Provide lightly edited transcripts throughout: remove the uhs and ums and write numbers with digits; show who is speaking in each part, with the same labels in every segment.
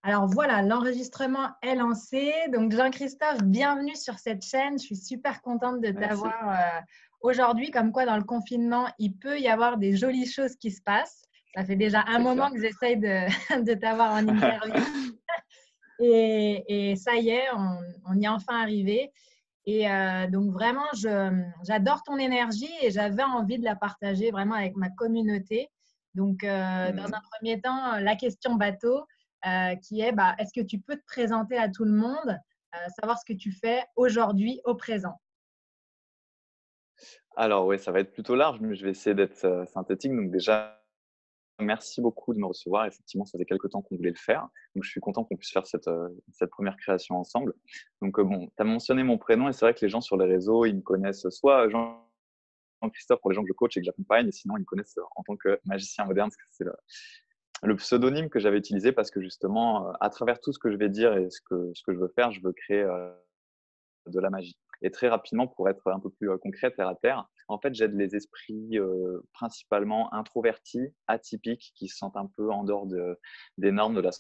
Speaker 1: Alors voilà, l'enregistrement est lancé. Donc Jean-Christophe, bienvenue sur cette chaîne. Je suis super contente de
Speaker 2: Merci.
Speaker 1: t'avoir aujourd'hui. Comme quoi, dans le confinement, il peut y avoir des jolies choses qui se passent. Ça fait déjà un
Speaker 2: C'est
Speaker 1: moment
Speaker 2: clair.
Speaker 1: que j'essaye de, de t'avoir en interview. Et ça y est, on y est enfin arrivé. Et donc vraiment, j'adore ton énergie et j'avais envie de la partager vraiment avec ma communauté. Donc, dans un
Speaker 2: Mhm.
Speaker 1: premier temps, la question bateau qui est, est-ce que tu peux te présenter à tout le monde, savoir ce que tu fais aujourd'hui au présent?
Speaker 2: Alors oui, ça va être plutôt large, mais je vais essayer d'être synthétique. Donc déjà, merci beaucoup de me recevoir. Effectivement, ça faisait quelques temps qu'on voulait le faire. Donc je suis content qu'on puisse faire cette première création ensemble. Donc bon, tu as mentionné mon prénom et c'est vrai que les gens sur les réseaux, ils me connaissent soit Jean-Christophe pour les gens que je coach et que j'accompagne, et sinon ils me connaissent en tant que magicien moderne, parce que c'est le pseudonyme que j'avais utilisé parce que justement, à travers tout ce que je vais dire et ce que je veux faire, je veux créer de la magie. Et très rapidement, pour être un peu plus concret, terre à terre, en fait, j'aide les esprits principalement introvertis, atypiques, qui se sentent un peu en dehors des normes de la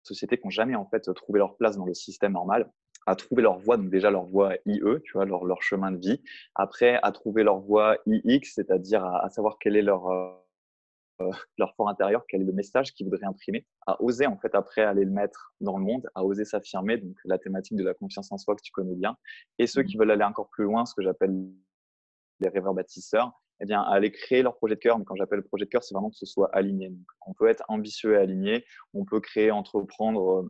Speaker 2: société, qui n'ont jamais en fait trouvé leur place dans le système normal, à trouver leur voie, donc déjà leur voie IE, tu vois, leur chemin de vie. Après, à trouver leur voie IX, c'est-à-dire à savoir quel est leur fort intérieur, quel est le message qu'ils voudraient imprimer, à oser en fait après aller le mettre dans le monde, à oser s'affirmer, donc la thématique de la confiance en soi que tu connais bien, et ceux qui veulent aller encore plus loin, ce que j'appelle les rêveurs bâtisseurs, eh bien, à aller créer leur projet de cœur. Mais quand j'appelle le projet de cœur, c'est vraiment que ce soit aligné. Donc, on peut être ambitieux et aligné, on peut créer, entreprendre,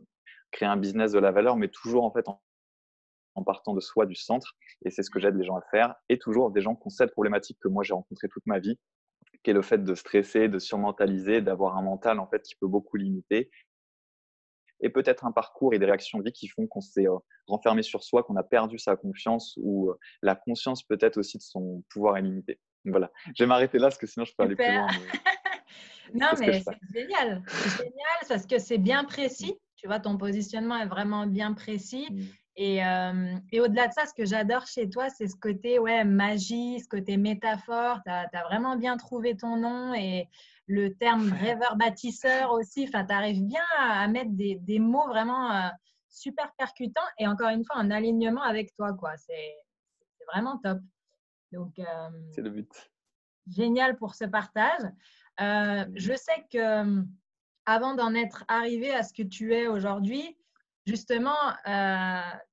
Speaker 2: créer un business de la valeur, mais toujours en fait en partant de soi, du centre. Et c'est ce que j'aide les gens à faire. Et toujours des gens qui ont cette problématique que moi j'ai rencontrée toute ma vie, qui est le fait de stresser, de surmentaliser, d'avoir un mental en fait qui peut beaucoup limiter, et peut-être un parcours et des réactions de vie qui font qu'on s'est renfermé sur soi, qu'on a perdu sa confiance, ou la conscience peut-être aussi de son pouvoir illimité. Donc voilà, je vais m'arrêter là parce que sinon je peux aller plus
Speaker 1: Super.
Speaker 2: loin, mais
Speaker 1: Non,
Speaker 2: c'est ce que
Speaker 1: mais
Speaker 2: je fais.
Speaker 1: c'est génial. Génial parce que c'est bien précis. Tu vois, ton positionnement est vraiment bien précis.
Speaker 2: Mm.
Speaker 1: Et au-delà de ça, ce que j'adore chez toi, c'est ce côté ouais, magie, ce côté métaphore. Tu as vraiment bien trouvé ton nom et le terme rêveur bâtisseur aussi. Enfin, tu arrives bien à mettre des mots vraiment super percutants et encore une fois en alignement avec toi, quoi. C'est vraiment top. Donc,
Speaker 2: C'est le but.
Speaker 1: génial pour ce partage.
Speaker 2: Mm.
Speaker 1: Je sais que avant d'en être arrivé à ce que tu es aujourd'hui, justement,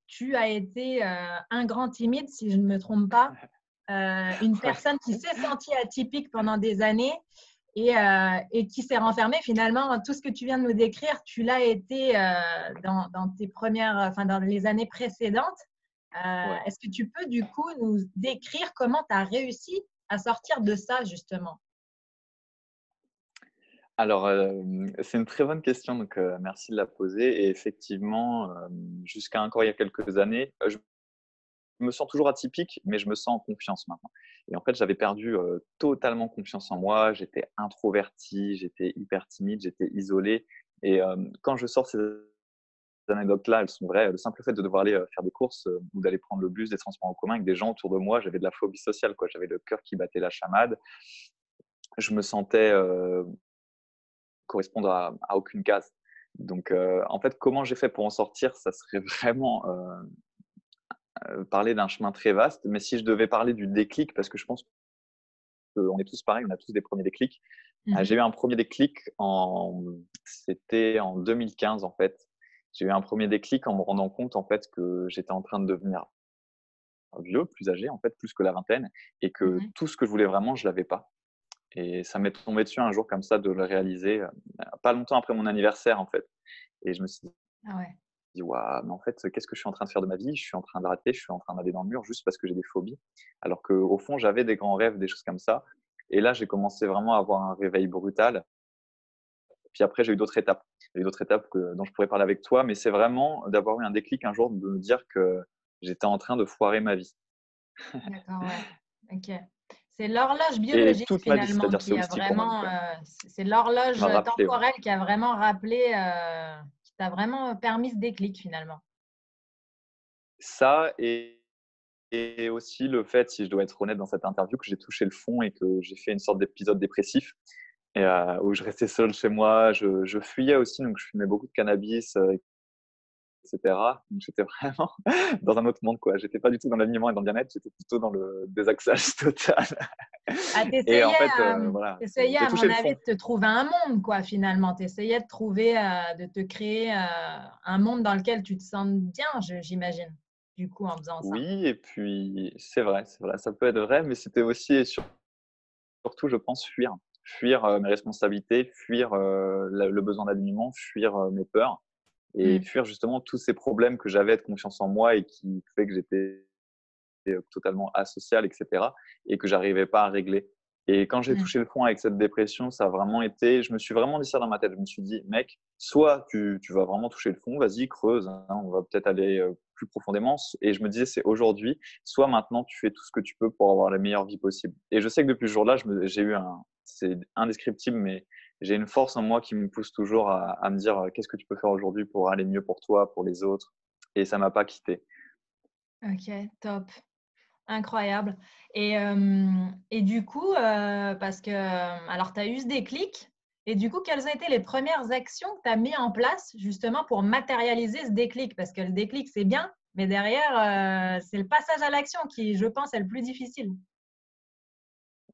Speaker 1: tu as été un grand timide, si je ne me trompe pas, une
Speaker 2: Ouais.
Speaker 1: personne qui s'est sentie atypique pendant des années et qui s'est renfermée. Finalement, tout ce que tu viens de nous décrire, tu l'as été dans tes premières, enfin, dans les années précédentes.
Speaker 2: Ouais.
Speaker 1: Est-ce que tu peux du coup nous décrire comment tu as réussi à sortir de ça, justement?
Speaker 2: Alors, c'est une très bonne question, donc merci de la poser. Et effectivement, jusqu'à encore il y a quelques années, je me sens toujours atypique, mais je me sens en confiance maintenant. Et en fait, j'avais perdu totalement confiance en moi. J'étais introverti, j'étais hyper timide, j'étais isolé. Et quand je sors ces anecdotes-là, elles sont vraies. Le simple fait de devoir aller faire des courses ou d'aller prendre le bus, des transports en commun avec des gens autour de moi, j'avais de la phobie sociale, quoi. J'avais le cœur qui battait la chamade. Je me sentais correspondre à aucune case. Donc, en fait, comment j'ai fait pour en sortir? Ça serait vraiment parler d'un chemin très vaste. Mais si je devais parler du déclic, parce que je pense qu'on est tous pareils, on a tous des premiers déclics. J'ai
Speaker 1: Mhm.
Speaker 2: eu un premier déclic c'était en 2015 en fait. J'ai eu un premier déclic en me rendant compte en fait que j'étais en train de devenir vieux, plus âgé en fait, plus que la vingtaine, et que
Speaker 1: Mhm.
Speaker 2: tout ce que je voulais vraiment, je l'avais pas. Et ça m'est tombé dessus un jour comme ça de le réaliser, pas longtemps après mon anniversaire en fait. Et je me suis
Speaker 1: Ah ouais.
Speaker 2: dit: «Waouh, mais en fait, qu'est-ce que je suis en train de faire de ma vie? Je suis en train de rater, je suis en train d'aller dans le mur juste parce que j'ai des phobies». Alors qu'au fond, j'avais des grands rêves, des choses comme ça. Et là, j'ai commencé vraiment à avoir un réveil brutal. Puis après, j'ai eu d'autres étapes. Il y a eu d'autres étapes dont je pourrais parler avec toi, mais c'est vraiment d'avoir eu un déclic un jour, de me dire que j'étais en train de foirer ma vie.
Speaker 1: D'accord, ouais. OK. C'est l'horloge
Speaker 2: Et
Speaker 1: biologique
Speaker 2: toute ma vie,
Speaker 1: finalement
Speaker 2: c'est-à-dire c'est
Speaker 1: qui a
Speaker 2: holistique pour moi. Donc,
Speaker 1: vraiment, c'est l'horloge
Speaker 2: m'a rappelé, ouais.
Speaker 1: temporelle qui a vraiment rappelé, qui t'a vraiment permis ce déclic finalement.
Speaker 2: Ça, et aussi le fait, si je dois être honnête dans cette interview, que j'ai touché le fond et que j'ai fait une sorte d'épisode dépressif. et où je restais seul chez moi. Je fuyais aussi, donc je fumais beaucoup de cannabis, etc. Donc j'étais vraiment dans un autre monde, quoi. J'étais pas du tout dans l'alignement et dans le bien-être, j'étais plutôt dans le désaxage total.
Speaker 1: Ah,
Speaker 2: Et en fait, voilà,
Speaker 1: t'essayais,
Speaker 2: j'ai
Speaker 1: à
Speaker 2: touché
Speaker 1: mon
Speaker 2: le
Speaker 1: avis,
Speaker 2: fond.
Speaker 1: de te trouver un monde, quoi, finalement. T'essayais de trouver, de te créer un monde dans lequel tu te sens bien, j'imagine, du coup, en faisant ça.
Speaker 2: Oui, et puis c'est vrai, ça peut être vrai, mais c'était aussi et surtout, je pense, fuir. Fuir mes responsabilités, fuir le besoin d'alignement, fuir mes peurs et
Speaker 1: Mm.
Speaker 2: fuir justement tous ces problèmes que j'avais de confiance en moi et qui fait que j'étais totalement asocial, etc. et que j'arrivais pas à régler. Et quand j'ai
Speaker 1: Mm.
Speaker 2: touché le fond avec cette dépression, ça a vraiment été, je me suis vraiment dit ça dans ma tête. Je me suis dit, mec, soit tu vas vraiment toucher le fond, vas-y, creuse, hein, on va peut-être aller plus profondément. Et je me disais, c'est aujourd'hui, soit maintenant tu fais tout ce que tu peux pour avoir la meilleure vie possible. Et je sais que depuis ce jour-là, j'ai eu c'est indescriptible, mais j'ai une force en moi qui me pousse toujours à me dire, qu'est-ce que tu peux faire aujourd'hui pour aller mieux pour toi, pour les autres. Et ça m'a pas quitté.
Speaker 1: Ok, top. Incroyable. Et du coup, parce que, alors, tu as eu ce déclic, et du coup, quelles ont été les premières actions que tu as mis en place justement pour matérialiser ce déclic? Parce que le déclic, c'est bien, mais derrière, c'est le passage à l'action qui, je pense, est le plus difficile.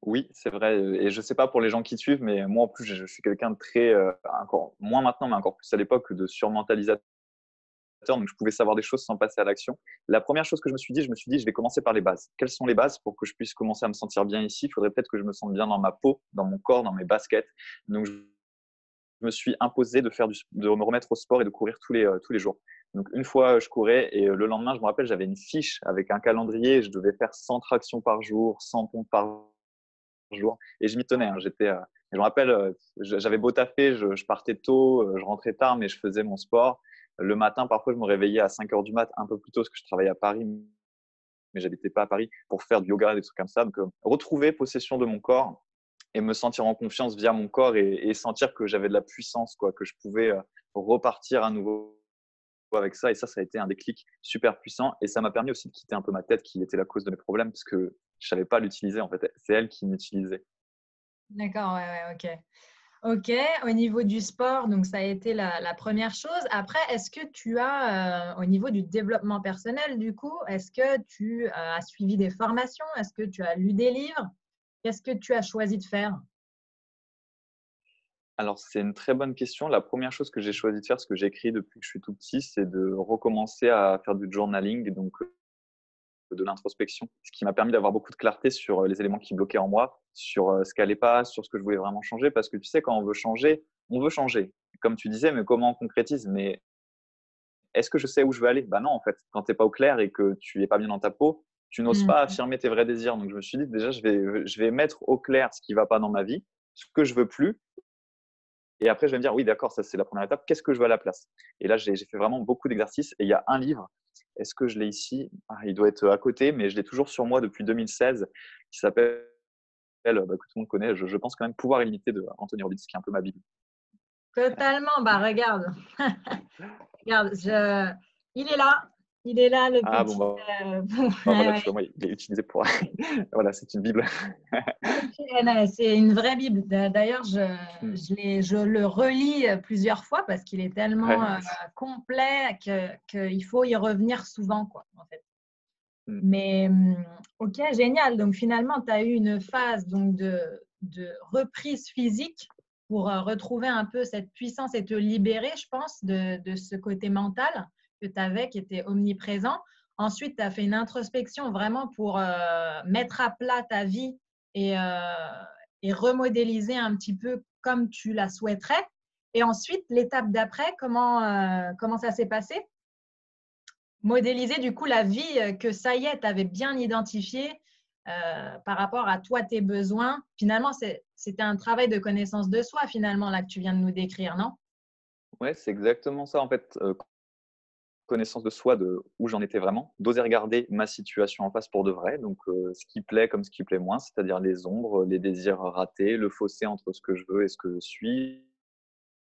Speaker 2: Oui, c'est vrai, et je sais pas pour les gens qui te suivent, mais moi, en plus, je suis quelqu'un de très, encore moins maintenant, mais encore plus à l'époque, de surmentalisateur, donc je pouvais savoir des choses sans passer à l'action. La première chose que je me suis dit: «Je vais commencer par les bases. Quelles sont les bases pour que je puisse commencer à me sentir bien ici? Il faudrait peut-être que je me sente bien dans ma peau, dans mon corps, dans mes baskets». Donc je me suis imposé de me remettre au sport et de courir tous les jours. Donc une fois, je courais et le lendemain, je me rappelle, j'avais une fiche avec un calendrier, je devais faire 100 tractions par jour, 100 pompes par jour. Et je m'y tenais. Hein. Je me rappelle, j'avais beau taffer, je partais tôt, je rentrais tard, mais je faisais mon sport. Le matin, parfois, je me réveillais à 5 heures du mat, un peu plus tôt, parce que je travaillais à Paris, mais j'habitais pas à Paris, pour faire du yoga, des trucs comme ça. Donc, retrouver possession de mon corps et me sentir en confiance via mon corps et sentir que j'avais de la puissance, quoi, que je pouvais repartir à nouveau avec ça. Et ça a été un déclic super puissant. Et ça m'a permis aussi de quitter un peu ma tête qui était la cause de mes problèmes, parce que je savais pas l'utiliser, en fait. C'est elle qui m'utilisait.
Speaker 1: D'accord, ouais, ouais, ok. Ok, au niveau du sport, donc ça a été la première chose. Après, est-ce que tu as, au niveau du développement personnel, du coup, est-ce que tu as suivi des formations? Est-ce que tu as lu des livres? Qu'est-ce que tu as choisi de faire?
Speaker 2: Alors, c'est une très bonne question. La première chose que j'ai choisi de faire, ce que j'écris depuis que je suis tout petit, c'est de recommencer à faire du journaling, donc de l'introspection, ce qui m'a permis d'avoir beaucoup de clarté sur les éléments qui bloquaient en moi, sur ce qui allait pas, sur ce que je voulais vraiment changer. Parce que tu sais, quand on veut changer, on veut changer. Comme tu disais, mais comment on concrétise? Mais est-ce que je sais où je veux aller? Bah non, en fait. Quand tu n'es pas au clair et que tu es pas bien dans ta peau, tu n'oses pas
Speaker 1: Mmh.
Speaker 2: affirmer tes vrais désirs. Donc, je me suis dit, déjà, je vais mettre au clair ce qui va pas dans ma vie, ce que je veux plus, et après, je vais me dire, oui, d'accord, ça c'est la première étape. Qu'est-ce que je veux à la place? Et là, j'ai fait vraiment beaucoup d'exercices. Et il y a un livre, est-ce que je l'ai ici? Il doit être à côté, mais je l'ai toujours sur moi depuis 2016, qui s'appelle, que tout le monde connaît, je pense quand même, Pouvoir illimité de Anthony Robbins, qui est un peu ma Bible.
Speaker 1: Totalement. Bah, regarde, regarde, il est là, le
Speaker 2: Ah bon,
Speaker 1: petit.
Speaker 2: voilà,
Speaker 1: Ouais,
Speaker 2: tu vois, moi, il est utilisé pour. Voilà, c'est une Bible.
Speaker 1: ok, non, c'est une vraie Bible. D'ailleurs,
Speaker 2: Hmm.
Speaker 1: je le relis plusieurs fois parce qu'il est tellement
Speaker 2: Ouais.
Speaker 1: complet qu'il faut y revenir souvent, quoi, en fait.
Speaker 2: Hmm.
Speaker 1: Mais ok, génial. Donc finalement, tu as eu une phase donc, de reprise physique pour retrouver un peu cette puissance et te libérer, je pense, de ce côté mental que tu avais qui était omniprésent. Ensuite, tu as fait une introspection vraiment pour mettre à plat ta vie et remodéliser un petit peu comme tu la souhaiterais. Et ensuite, l'étape d'après, comment ça s'est passé? Modéliser du coup la vie que ça y est, tu avais bien identifiée par rapport à toi, tes besoins. Finalement, c'était un travail de connaissance de soi, finalement, là que tu viens de nous décrire, non?
Speaker 2: Ouais, c'est exactement ça, en fait. Connaissance de soi, de où j'en étais vraiment, d'oser regarder ma situation en face pour de vrai, donc ce qui plaît comme ce qui plaît moins, c'est-à-dire les ombres, les désirs ratés, le fossé entre ce que je veux et ce que je suis,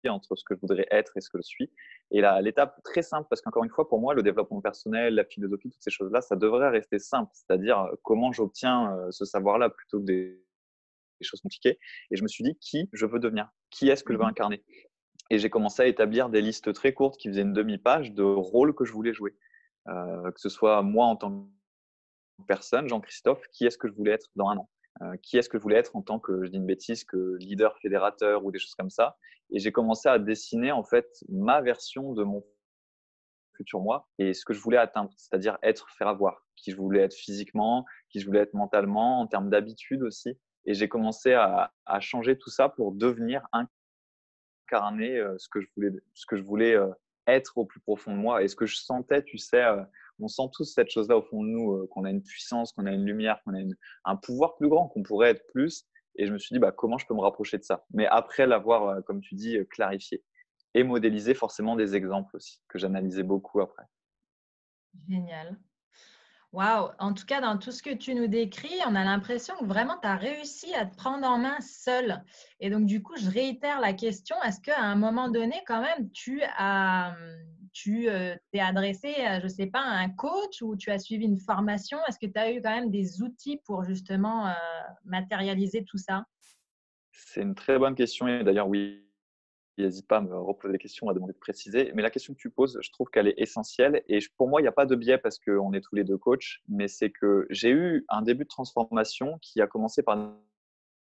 Speaker 2: entre ce que je voudrais être et ce que je suis. Et là, l'étape très simple, parce qu'encore une fois, pour moi, le développement personnel, la philosophie, toutes ces choses-là, ça devrait rester simple, c'est-à-dire comment j'obtiens ce savoir-là plutôt que des choses compliquées. Et je me suis dit, qui je veux devenir? Qui est-ce que je veux incarner? Et j'ai commencé à établir des listes très courtes qui faisaient une demi-page de rôles que je voulais jouer. Que ce soit moi en tant que personne, Jean-Christophe, qui est-ce que je voulais être dans un an? Qui est-ce que je voulais être en tant que, je dis une bêtise, que leader fédérateur ou des choses comme ça. Et j'ai commencé à dessiner en fait ma version de mon futur moi et ce que je voulais atteindre, c'est-à-dire être, faire avoir, qui je voulais être physiquement, qui je voulais être mentalement, en termes d'habitude aussi. Et j'ai commencé à changer tout ça pour devenir incarner ce que je voulais être au plus profond de moi et ce que je sentais, tu sais, on sent tous cette chose-là au fond de nous, qu'on a une puissance, qu'on a une lumière, qu'on a un pouvoir plus grand, qu'on pourrait être plus. Et je me suis dit, bah, comment je peux me rapprocher de ça? Mais après l'avoir, comme tu dis, clarifié et modélisé forcément des exemples aussi, que j'analysais beaucoup après.
Speaker 1: Génial. Waouh! En tout cas, dans tout ce que tu nous décris, on a l'impression que vraiment tu as réussi à te prendre en main seule. Et donc, du coup, je réitère la question, est-ce qu'à un moment donné, quand même, t'es adressé, je ne sais pas, à un coach ou tu as suivi une formation? Est-ce que tu as eu quand même des outils pour justement matérialiser tout ça?
Speaker 2: C'est une très bonne question et d'ailleurs, oui, n'hésite pas à me reposer des questions, à demander de préciser. Mais la question que tu poses, je trouve qu'elle est essentielle. Et pour moi, il n'y a pas de biais parce qu'on est tous les deux coachs. Mais c'est que j'ai eu un début de transformation qui a commencé par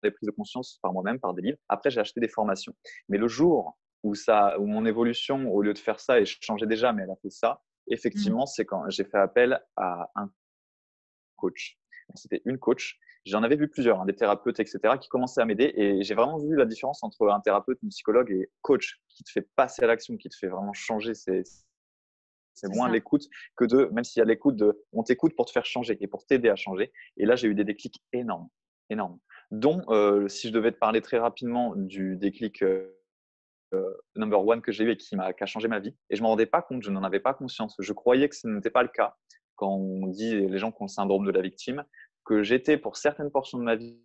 Speaker 2: des prises de conscience par moi-même, par des livres. Après, j'ai acheté des formations. Mais le jour où mon évolution, au lieu de faire ça, et je changeais déjà, mais elle a fait ça,
Speaker 1: Mm.
Speaker 2: effectivement, c'est quand j'ai fait appel à un coach. C'était une coach. J'en avais vu plusieurs, hein, des thérapeutes, etc., qui commençaient à m'aider. Et j'ai vraiment vu la différence entre un thérapeute, un psychologue et coach qui te fait passer à l'action, qui te fait vraiment changer. C'est
Speaker 1: C'est
Speaker 2: moins
Speaker 1: ça.
Speaker 2: l'écoute que même s'il y a l'écoute on t'écoute pour te faire changer et pour t'aider à changer. Et là, j'ai eu des déclics énormes, énormes. Dont, si je devais te parler très rapidement du déclic number one que j'ai eu et qui a changé ma vie. Et je ne m'en rendais pas compte, je n'en avais pas conscience. Je croyais que ce n'était pas le cas quand on dit les gens qui ont le syndrome de la victime, que j'étais pour certaines portions de ma vie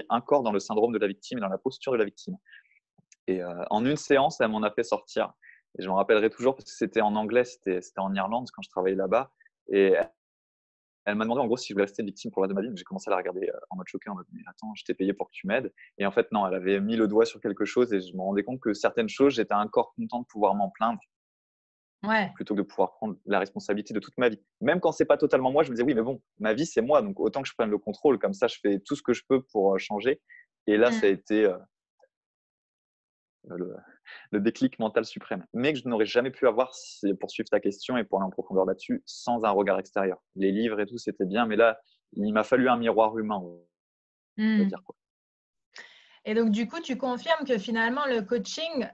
Speaker 2: encore dans le syndrome de la victime et dans la posture de la victime. Et en une séance, elle m'en a fait sortir. Et je m'en rappellerai toujours parce que c'était en anglais, c'était en Irlande quand je travaillais là-bas. Et elle m'a demandé en gros si je voulais rester victime pour le reste de ma vie. Donc j'ai commencé à la regarder en mode choqué, en mode mais attends, je t'ai payé pour que tu m'aides. Et en fait, non, elle avait mis le doigt sur quelque chose et je me rendais compte que certaines choses, j'étais encore content de pouvoir m'en plaindre
Speaker 1: Ouais.
Speaker 2: plutôt que de pouvoir prendre la responsabilité de toute ma vie. Même quand c'est pas totalement moi, je me disais oui, mais bon, ma vie c'est moi, donc autant que je prenne le contrôle. Comme ça, je fais tout ce que je peux pour changer. Et là, ça a
Speaker 1: Mm.
Speaker 2: été le, le déclic mental suprême, mais que je n'aurais jamais pu avoir pour suivre ta question et pour aller en profondeur là-dessus sans un regard extérieur. Les livres et tout, c'était bien, mais là, il m'a fallu un miroir humain, on va
Speaker 1: Mm.
Speaker 2: dire quoi.
Speaker 1: Et donc, du coup, tu confirmes que finalement, le coaching,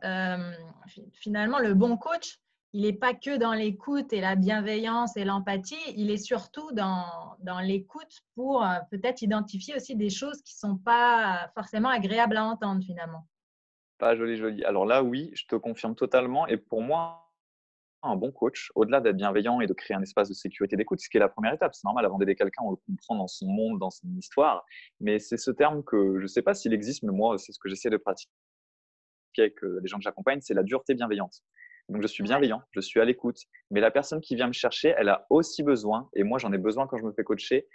Speaker 1: finalement, le bon coach, il n'est pas que dans l'écoute et la bienveillance et l'empathie, il est surtout dans l'écoute pour peut-être identifier aussi des choses qui ne sont pas forcément agréables à entendre finalement.
Speaker 2: Pas joli, joli. Alors là, oui, je te confirme totalement. Et pour moi, un bon coach, au-delà d'être bienveillant et de créer un espace de sécurité d'écoute, ce qui est la première étape, c'est normal, avant d'aider quelqu'un, on le comprend dans son monde, dans son histoire. Mais c'est ce terme que je ne sais pas s'il existe, mais moi, c'est ce que j'essaie de pratiquer avec les gens que j'accompagne, c'est la dureté bienveillante. Donc, je suis
Speaker 1: Ouais.
Speaker 2: bienveillant, je suis à l'écoute, mais la personne qui vient me chercher, elle a aussi besoin, et moi j'en ai besoin quand je me fais coacher,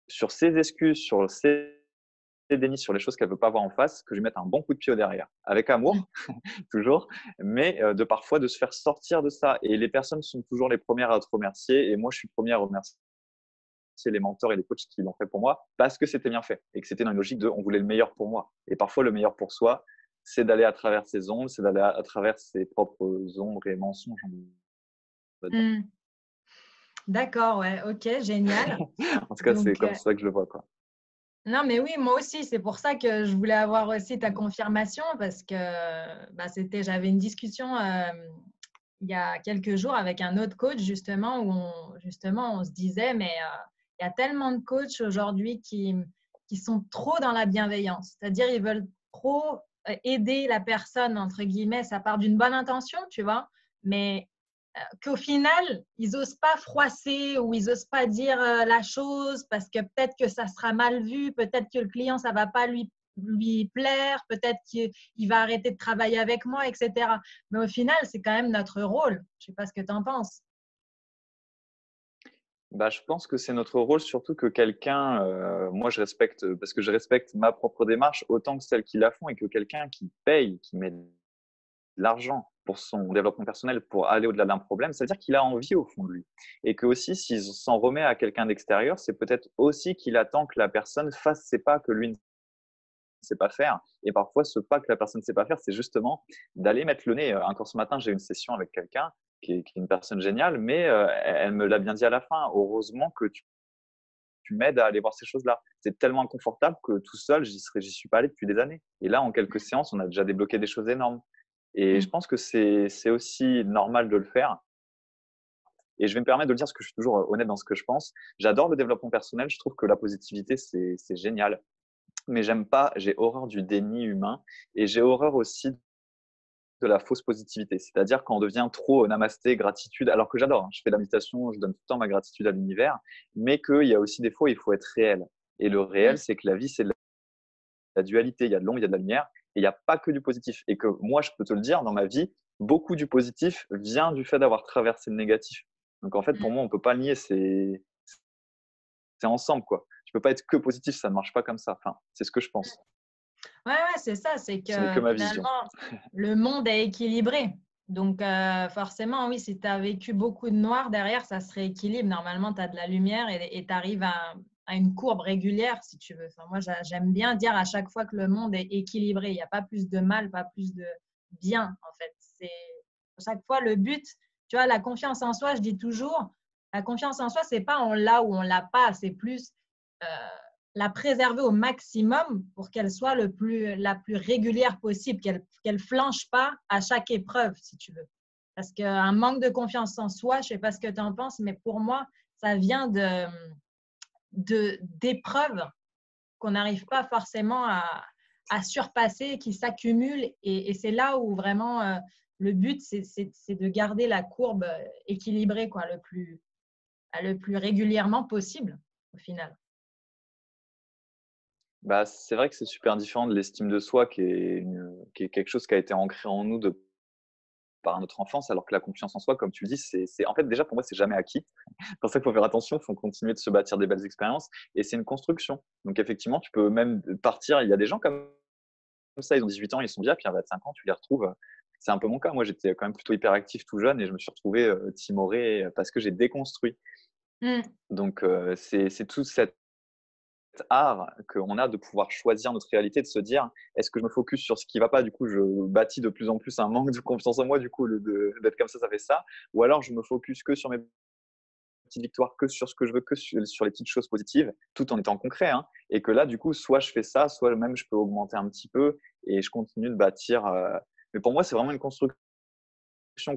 Speaker 2: sur ses excuses, sur ses dénis, sur les choses qu'elle ne veut pas voir en face, que je lui mette un bon coup de pied au derrière, avec
Speaker 1: Mm.
Speaker 2: amour, toujours, mais de parfois de se faire sortir de ça. Et les personnes sont toujours les premières à te remercier, et moi je suis le premier à remercier les mentors et les coachs qui l'ont fait pour moi parce que c'était bien fait et que c'était dans une logique de on voulait le meilleur pour moi. Et parfois, le meilleur pour soi, c'est d'aller à travers ses ombres, c'est d'aller à travers ses propres ombres et mensonges, on va dire.
Speaker 1: Mm. D'accord, ouais, ok, génial.
Speaker 2: En tout cas, c'est
Speaker 1: Donc,
Speaker 2: comme ça que je le vois, quoi.
Speaker 1: non, mais oui, moi aussi, c'est pour ça que je voulais avoir aussi ta confirmation parce que j'avais une discussion il y a quelques jours avec un autre coach justement où on se disait, mais il y a tellement de coachs aujourd'hui qui sont trop dans la bienveillance, c'est-à-dire ils veulent trop aider la personne, entre guillemets, ça part d'une bonne intention, tu vois, mais qu'au final, ils n'osent pas froisser ou ils n'osent pas dire la chose parce que peut-être que ça sera mal vu, peut-être que le client, ça ne va pas lui plaire, peut-être qu'il va arrêter de travailler avec moi, etc. Mais au final, c'est quand même notre rôle. Je ne sais pas ce que tu en penses.
Speaker 2: Bah, je pense que c'est notre rôle, surtout que quelqu'un, moi je respecte, parce que je respecte ma propre démarche autant que celles qui la font et que quelqu'un qui paye, qui met de l'argent pour son développement personnel, pour aller au-delà d'un problème, c'est-à-dire qu'il a envie au fond de lui. Et que aussi, s'il s'en remet à quelqu'un d'extérieur, c'est peut-être aussi qu'il attend que la personne fasse ses pas que lui ne sait pas faire. Et parfois, ce pas que la personne ne sait pas faire, c'est justement d'aller mettre le nez. Encore ce matin, j'ai eu une session avec quelqu'un qui est une personne géniale, mais elle me l'a bien dit à la fin. Heureusement que tu m'aides à aller voir ces choses-là. C'est tellement inconfortable que tout seul, j'y suis pas allé depuis des années. Et là, en quelques séances, on a déjà débloqué des choses énormes. Et je
Speaker 1: Mm.
Speaker 2: pense que c'est aussi normal de le faire. Et je vais me permettre de le dire parce que je suis toujours honnête dans ce que je pense. J'adore le développement personnel. Je trouve que la positivité, c'est génial. Mais j'aime pas, j'ai horreur du déni humain et j'ai horreur aussi de la fausse positivité. C'est-à-dire quand on devient trop namasté, gratitude, alors que j'adore, hein, je fais de la méditation, je donne tout le temps ma gratitude à l'univers, mais qu'il y a aussi des fois, il faut être réel. Et le réel,
Speaker 1: Mm.
Speaker 2: c'est que la vie, c'est de la dualité. Il y a de l'ombre, il y a de la lumière, et il n'y a pas que du positif. Et que moi, je peux te le dire, dans ma vie, beaucoup du positif vient du fait d'avoir traversé le négatif. Donc en fait, pour
Speaker 1: Mm.
Speaker 2: moi, on ne peut pas le nier, c'est ensemble, quoi. Tu peux pas être que positif, ça ne marche pas comme ça. Enfin, c'est ce que je pense.
Speaker 1: Ouais, ouais, c'est ça, c'est
Speaker 2: Ce n'est que
Speaker 1: que
Speaker 2: ma vision.
Speaker 1: finalement, le monde est équilibré. Donc, forcément, oui, si tu as vécu beaucoup de noir, derrière, ça se rééquilibre. Normalement, tu as de la lumière et tu arrives à une courbe régulière, si tu veux. Enfin, moi, j'aime bien dire à chaque fois que le monde est équilibré. Il n'y a pas plus de mal, pas plus de bien, en fait. C'est à chaque fois le but. Tu vois, la confiance en soi, je dis toujours, la confiance en soi, c'est pas on l'a ou on l'a pas, c'est plus euh, la préserver au maximum pour qu'elle soit la plus régulière possible, qu'elle flanche pas à chaque épreuve, si tu veux. Parce qu'un manque de confiance en soi, je ne sais pas ce que tu en penses, mais pour moi, ça vient d'épreuves qu'on n'arrive pas forcément à surpasser, qui s'accumulent. Et c'est là où vraiment le but, c'est de garder la courbe équilibrée quoi, le plus régulièrement possible, au final.
Speaker 2: Bah, c'est vrai que c'est super différent de l'estime de soi qui est quelque chose qui a été ancré en nous par notre enfance, alors que la confiance en soi, comme tu le dis, en fait, déjà, pour moi, c'est jamais acquis. C'est pour ça qu'il faut faire attention, il faut continuer de se bâtir des belles expériences et c'est une construction. Donc, effectivement, tu peux même partir. Il y a des gens comme ça, ils ont 18 ans, ils sont bien, puis à 25 ans, tu les retrouves. C'est un peu mon cas. Moi, j'étais quand même plutôt hyperactif tout jeune et je me suis retrouvé timoré parce que j'ai déconstruit.
Speaker 1: Mm.
Speaker 2: Donc, c'est tout cet art qu'on a de pouvoir choisir notre réalité, de se dire est-ce que je me focus sur ce qui va pas, du coup je bâtis de plus en plus un manque de confiance en moi, du coup d'être comme ça fait ça, ou alors je me focus que sur mes petites victoires, que sur ce que je veux, que sur les petites choses positives, tout en étant concret, hein, et que là du coup soit je fais ça, soit même je peux augmenter un petit peu et je continue de bâtir. Mais pour moi c'est vraiment une construction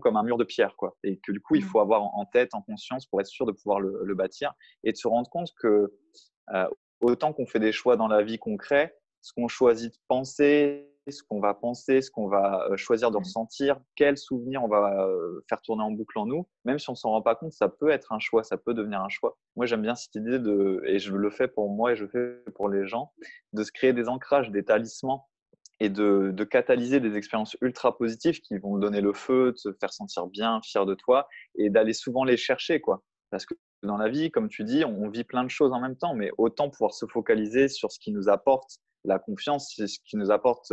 Speaker 2: comme un mur de pierre, quoi, et que du coup il
Speaker 1: Mm.
Speaker 2: faut avoir en tête, en conscience pour être sûr de pouvoir le bâtir et de se rendre compte que euh, autant qu'on fait des choix dans la vie concrète, ce qu'on choisit de penser, ce qu'on va choisir de
Speaker 1: Mm.
Speaker 2: ressentir, quels souvenirs on va faire tourner en boucle en nous, même si on s'en rend pas compte, ça peut être un choix, ça peut devenir un choix. Moi, j'aime bien cette idée et je le fais pour moi et je le fais pour les gens, de se créer des ancrages, des talismans et de catalyser des expériences ultra positives qui vont te donner le feu, te faire sentir bien, fier de toi et d'aller souvent les chercher, quoi. Parce que dans la vie, comme tu dis, on vit plein de choses en même temps, mais autant pouvoir se focaliser sur ce qui nous apporte la confiance, ce qui nous apporte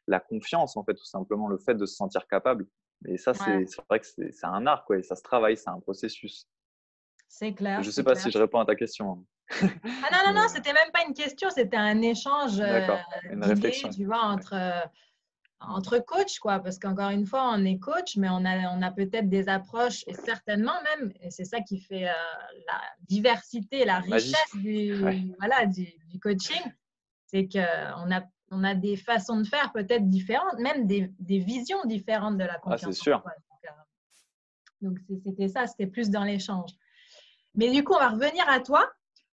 Speaker 2: la confiance, en fait, tout simplement le fait de se sentir capable. Et ça,
Speaker 1: Ouais,
Speaker 2: c'est vrai que c'est un art, quoi, et ça se travaille, c'est un processus.
Speaker 1: c'est clair,
Speaker 2: Je sais
Speaker 1: c'est
Speaker 2: pas
Speaker 1: clair.
Speaker 2: si je réponds à ta question, hein.
Speaker 1: Ah non, non,
Speaker 2: Mais
Speaker 1: non, c'était même pas une question, c'était un échange
Speaker 2: d'accord, une
Speaker 1: d'idées,
Speaker 2: réflexion.
Speaker 1: tu vois,
Speaker 2: Ouais.
Speaker 1: entre coachs, quoi. Parce qu'encore une fois, on est coach, mais on a peut-être des approches, et certainement même, et c'est ça qui fait la diversité, la
Speaker 2: La magie.
Speaker 1: richesse
Speaker 2: Ouais.
Speaker 1: voilà, du coaching, c'est on a des façons de faire peut-être différentes, même des visions différentes de la
Speaker 2: Ah, c'est
Speaker 1: confiance en
Speaker 2: sûr.
Speaker 1: soi. Donc, c'était ça, c'était plus dans l'échange. Mais du coup, on va revenir à toi,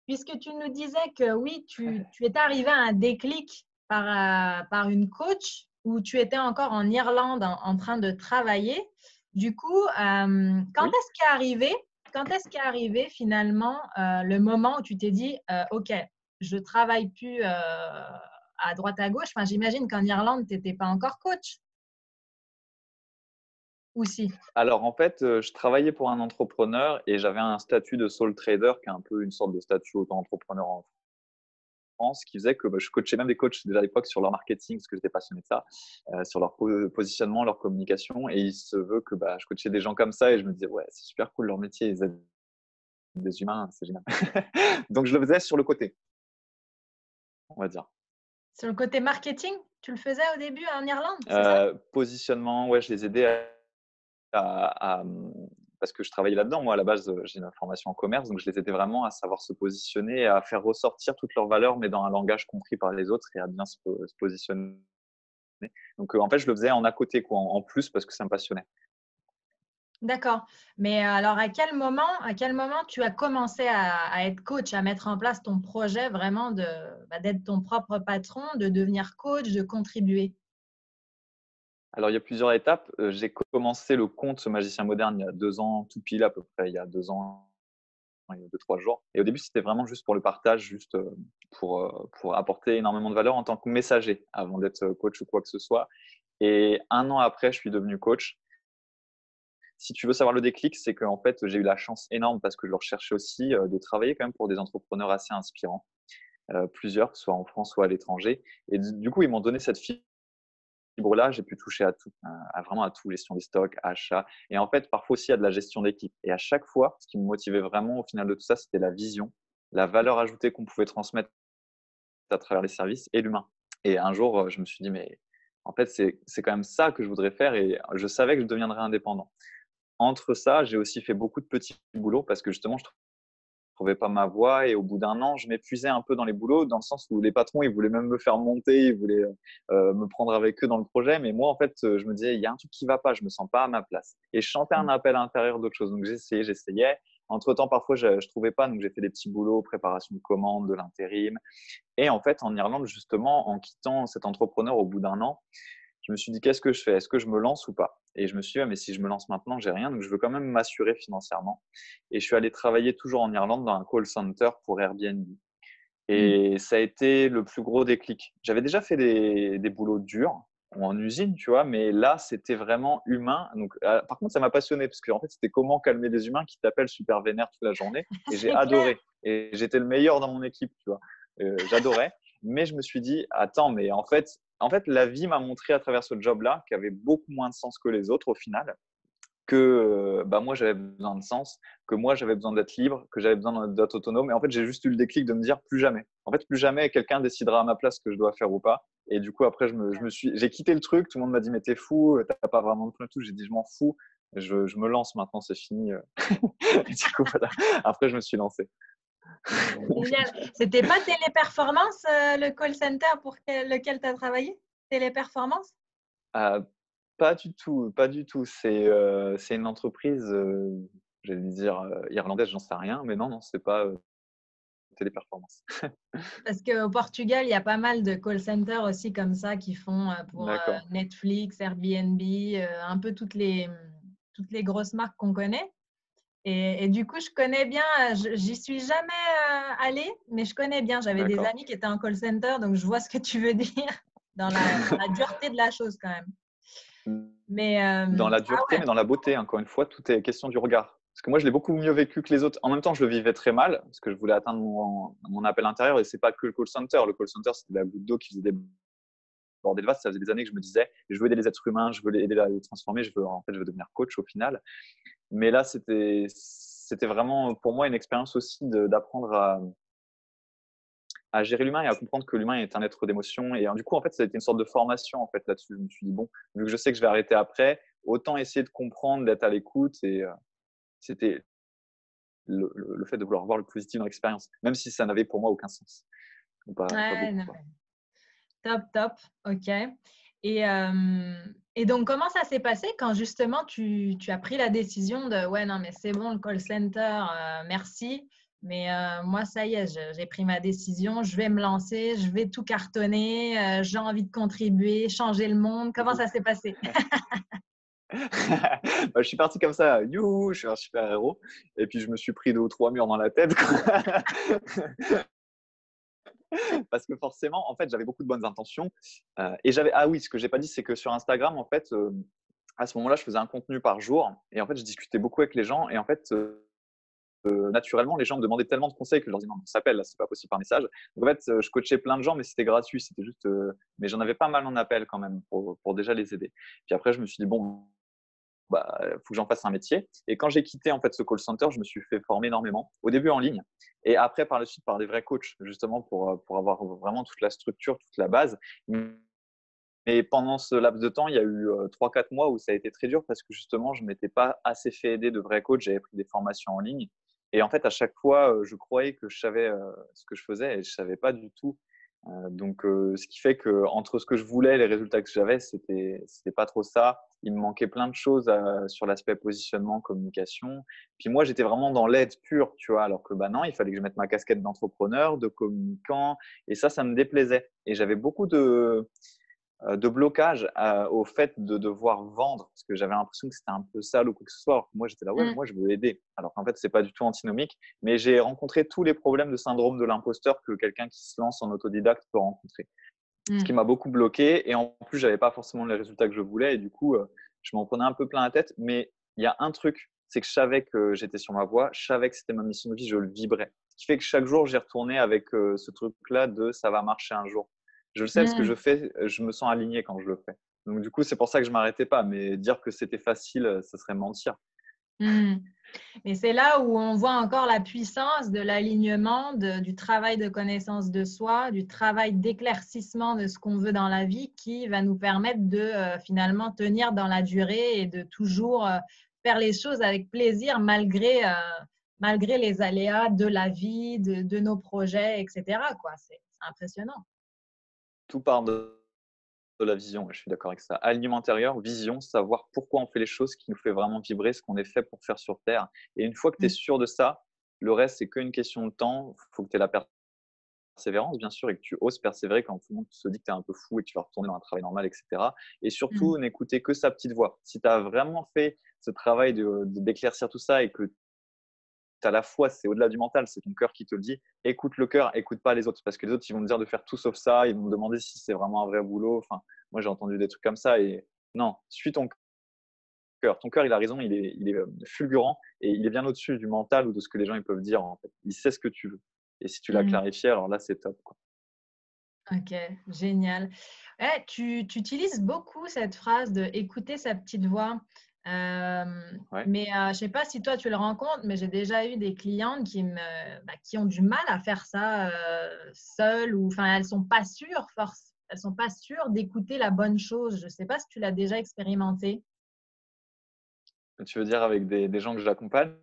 Speaker 1: puisque tu nous disais que oui, tu étais arrivé à un déclic par une coach où tu étais encore en Irlande en train de travailler. Du coup,
Speaker 2: Oui.
Speaker 1: quand est-ce qu'est arrivé finalement le moment où tu t'es dit, OK, je travaille plus à droite à gauche. Enfin, j'imagine qu'en Irlande, tu n'étais pas encore coach. Aussi.
Speaker 2: Alors, en fait, je travaillais pour un entrepreneur et j'avais un statut de sole trader qui est un peu une sorte de statut auto-entrepreneur en France, qui faisait que je coachais même des coachs déjà à l'époque sur leur marketing, parce que j'étais passionné de ça, sur leur positionnement, leur communication. Et il se veut que je coachais des gens comme ça et je me disais, ouais, c'est super cool leur métier, ils aident des humains, c'est génial. Donc, je le faisais sur le côté, on va dire.
Speaker 1: Sur le côté marketing, tu le faisais au début en Irlande, c'est ça?
Speaker 2: Positionnement, ouais, je les aidais parce que je travaillais là-dedans. Moi, à la base, j'ai une formation en commerce, donc je les aidais vraiment à savoir se positionner et à faire ressortir toutes leurs valeurs, mais dans un langage compris par les autres et à bien se positionner. Donc, en fait, je le faisais en à côté, quoi, en plus, parce que ça me passionnait.
Speaker 1: D'accord. Mais alors, à quel moment tu as commencé à être coach, à mettre en place ton projet vraiment d'être ton propre patron, de devenir coach, de contribuer?
Speaker 2: Alors, il y a plusieurs étapes. J'ai commencé le compte Magicien Moderne il y a 2 ans, tout pile à peu près, il y a 2 ans, il y a 2-3 jours. Et au début, c'était vraiment juste pour le partage, juste pour apporter énormément de valeur en tant que messager, avant d'être coach ou quoi que ce soit. Et 1 an après, je suis devenu coach. Si tu veux savoir le déclic, c'est qu'en fait, j'ai eu la chance énorme parce que je le recherchais aussi de travailler quand même pour des entrepreneurs assez inspirants, plusieurs, que ce soit en France ou à l'étranger. Et du coup, ils m'ont donné cette fibre-là, j'ai pu toucher à tout, à vraiment à tout, gestion des stocks, achats. Et en fait, parfois aussi à de la gestion d'équipe. Et à chaque fois, ce qui me motivait vraiment au final de tout ça, c'était la vision, la valeur ajoutée qu'on pouvait transmettre à travers les services et l'humain. Et un jour, je me suis dit, mais en fait, c'est quand même ça que je voudrais faire et je savais que je deviendrais indépendant. Entre ça, j'ai aussi fait beaucoup de petits boulots parce que justement, je trouvais pas ma voie et au bout d'un an, je m'épuisais un peu dans les boulots dans le sens où les patrons, ils voulaient même me faire monter, ils voulaient me prendre avec eux dans le projet. Mais moi, en fait, je me disais, il y a un truc qui va pas, je me sens pas à ma place. Et je chantais un
Speaker 1: Mmh.
Speaker 2: appel intérieur d'autre chose. Donc j'essayais. Entre-temps, parfois, je trouvais pas. Donc j'ai fait des petits boulots, préparation de commandes, de l'intérim. Et en fait, en Irlande, justement, en quittant cet entrepreneur au bout d'un an, je me suis dit, qu'est-ce que je fais? Est-ce que je me lance ou pas? Et je me suis dit, ah, mais si je me lance maintenant, j'ai rien, donc je veux quand même m'assurer financièrement. Et je suis allé travailler toujours en Irlande dans un call center pour Airbnb.
Speaker 1: Mmh.
Speaker 2: Et ça a été le plus gros déclic. J'avais déjà fait des boulots durs en usine, tu vois, mais là, c'était vraiment humain. Donc, par contre, ça m'a passionné parce qu'en fait, c'était comment calmer des humains qui t'appellent super vénère toute la journée. Et j'ai
Speaker 1: C'est clair.
Speaker 2: adoré. Et j'étais le meilleur dans mon équipe, tu vois. J'adorais. Mais je me suis dit, attends, mais en fait, la vie m'a montré à travers ce job-là qui avait beaucoup moins de sens que les autres au final que moi j'avais besoin de sens, que moi j'avais besoin d'être libre, que j'avais besoin d'être autonome. Et en fait, j'ai juste eu le déclic de me dire plus jamais. En fait, plus jamais quelqu'un décidera à ma place ce que je dois faire ou pas. Et du coup, après, j'ai quitté le truc. Tout le monde m'a dit, mais t'es fou, t'as pas vraiment de plan et tout. J'ai dit, je m'en fous. Je me lance maintenant, c'est fini. Et du coup, voilà. Après, je me suis lancé.
Speaker 1: Génial. C'était pas Téléperformance, le call center pour lequel tu as travaillé? Téléperformance?
Speaker 2: Euh, Pas du tout, pas du tout. C'est une entreprise, j'allais dire irlandaise, j'en sais rien. Mais non, non, c'est pas Téléperformance.
Speaker 1: Parce qu'au Portugal, il y a pas mal de call centers aussi comme ça qui font pour
Speaker 2: D'accord.
Speaker 1: Netflix, Airbnb, un peu toutes les grosses marques qu'on connaît. Et du coup, je connais bien, j'y suis jamais allée, mais je connais bien. J'avais des
Speaker 2: D'accord.
Speaker 1: amis qui étaient en call center, donc je vois ce que tu veux dire dans la dureté de la chose quand même. Mais
Speaker 2: Dans la
Speaker 1: ah
Speaker 2: dureté,
Speaker 1: ouais,
Speaker 2: mais dans la beauté, encore une fois, tout est question du regard. Parce que moi, je l'ai beaucoup mieux vécu que les autres. En même temps, je le vivais très mal, parce que je voulais atteindre mon appel intérieur, et c'est pas que le call center. Le call center, c'était la goutte d'eau qui faisait déborder le vase. Ça faisait des années que je me disais, je veux aider les êtres humains, je veux les aider à les transformer, je veux devenir coach au final. Mais là, c'était vraiment pour moi une expérience aussi d'apprendre à gérer l'humain et à comprendre que l'humain est un être d'émotion. Et du coup, en fait, ça a été une sorte de formation en fait là-dessus. Je me suis dit bon, vu que je sais que je vais arrêter après, autant essayer de comprendre, d'être à l'écoute. Et c'était le fait de vouloir voir le positif dans l'expérience, même si ça n'avait pour moi aucun sens. Pas
Speaker 1: ouais,
Speaker 2: beaucoup,
Speaker 1: non,
Speaker 2: quoi.
Speaker 1: top, top, ok. Et donc, comment ça s'est passé quand justement tu as pris la décision de ouais, non, mais c'est bon, le call center, merci, mais moi, ça y est, j'ai pris ma décision, je vais me lancer, je vais tout cartonner, j'ai envie de contribuer, changer le monde. Comment ça s'est passé?
Speaker 2: Je suis parti comme ça, youhou, je suis un super héros. Et puis je me suis pris 2 ou 3 murs dans la tête, quoi. Parce que forcément, en fait, j'avais beaucoup de bonnes intentions. Et ah oui, ce que j'ai pas dit, c'est que sur Instagram, en fait, à ce moment-là, je faisais un contenu par jour et en fait, je discutais beaucoup avec les gens et en fait, naturellement, les gens me demandaient tellement de conseils que je leur disais: «Non, on s'appelle là, c'est pas possible par message». Donc en fait, je coachais plein de gens, mais c'était gratuit, c'était juste, mais j'en avais pas mal en appel quand même pour déjà les aider. Puis après, je me suis dit: «Bon, bah, faut que j'en fasse un métier» et quand j'ai quitté en fait ce call center, je me suis fait former énormément. Au début en ligne et après par la suite par des vrais coachs, justement pour avoir vraiment toute la structure, toute la base. Mais pendant ce laps de temps, il y a eu 3-4 mois où ça a été très dur parce que justement, je m'étais pas assez fait aider de vrais coachs. J'avais pris des formations en ligne et en fait, à chaque fois, je croyais que je savais, ce que je faisais et je savais pas du tout. Donc ce qui fait qu'entre ce que je voulais et les résultats que j'avais, c'était pas trop ça. Il me manquait plein de choses, sur l'aspect positionnement, communication. Puis moi, j'étais vraiment dans l'aide pure, tu vois? Alors que, bah, non, il fallait que je mette ma casquette d'entrepreneur, de communicant et ça me déplaisait et j'avais beaucoup de blocage au fait de devoir vendre parce que j'avais l'impression que c'était un peu sale ou quoi que ce soit. Alors que moi, j'étais là, ouais,
Speaker 1: Mmh.
Speaker 2: moi, je veux aider. Alors qu'en fait, c'est pas du tout antinomique. Mais j'ai rencontré tous les problèmes de syndrome de l'imposteur que quelqu'un qui se lance en autodidacte peut rencontrer. Ce qui
Speaker 1: Mmh.
Speaker 2: m'a beaucoup bloqué. Et en plus, j'avais pas forcément les résultats que je voulais. Et du coup, je m'en prenais un peu plein la tête. Mais il y a un truc, c'est que je savais que j'étais sur ma voie. Je savais que c'était ma mission de vie. Je le vibrais. Ce qui fait que chaque jour, j'y retournais avec ce truc-là de ça va marcher un jour. Je le sais, ce que
Speaker 1: Mmh.
Speaker 2: je fais, je me sens aligné quand je le fais. Donc du coup, c'est pour ça que je m'arrêtais pas. Mais dire que c'était facile, ça serait mentir.
Speaker 1: Mmh. Et c'est là où on voit encore la puissance de l'alignement, du travail de connaissance de soi, du travail d'éclaircissement de ce qu'on veut dans la vie qui va nous permettre de finalement tenir dans la durée et de toujours faire les choses avec plaisir malgré les aléas de la vie, de nos projets, etc., quoi. C'est impressionnant.
Speaker 2: Tout part de la vision, ouais, je suis d'accord avec ça. Alignement intérieur, vision, savoir pourquoi on fait les choses, ce qui nous fait vraiment vibrer, ce qu'on est fait pour faire sur Terre. Et une fois que tu es
Speaker 1: Mmh.
Speaker 2: sûr de ça, le reste, c'est qu'une question de temps. Il faut que tu aies la persévérance, bien sûr, et que tu oses persévérer quand tout le monde se dit que tu es un peu fou et que tu vas retourner dans un travail normal, etc. Et
Speaker 1: Mmh.
Speaker 2: surtout, n'écouter que sa petite voix. Si tu as vraiment fait ce travail d'éclaircir tout ça et que tu as la foi, c'est au-delà du mental, c'est ton cœur qui te le dit. Écoute le cœur, écoute pas les autres, parce que les autres, ils vont me dire de faire tout sauf ça, ils vont me demander si c'est vraiment un vrai boulot. Enfin, moi, j'ai entendu des trucs comme ça et non, suis ton cœur. Ton cœur, il a raison, il est fulgurant et il est bien au-dessus du mental ou de ce que les gens ils peuvent dire, en fait. Il sait ce que tu veux. Et si tu l'as
Speaker 1: Mmh.
Speaker 2: clarifié, alors là, c'est top, quoi.
Speaker 1: Ok, génial. Ouais, tu utilises beaucoup cette phrase de écouter sa petite voix.
Speaker 2: Ouais.
Speaker 1: Mais je ne sais pas si toi tu le rencontres, mais j'ai déjà eu des clientes qui ont du mal à faire ça seules ou enfin elles sont pas sûres, elles sont pas sûres d'écouter la bonne chose. Je ne sais pas si tu l'as déjà expérimenté.
Speaker 2: Tu veux dire avec des gens que j'accompagne?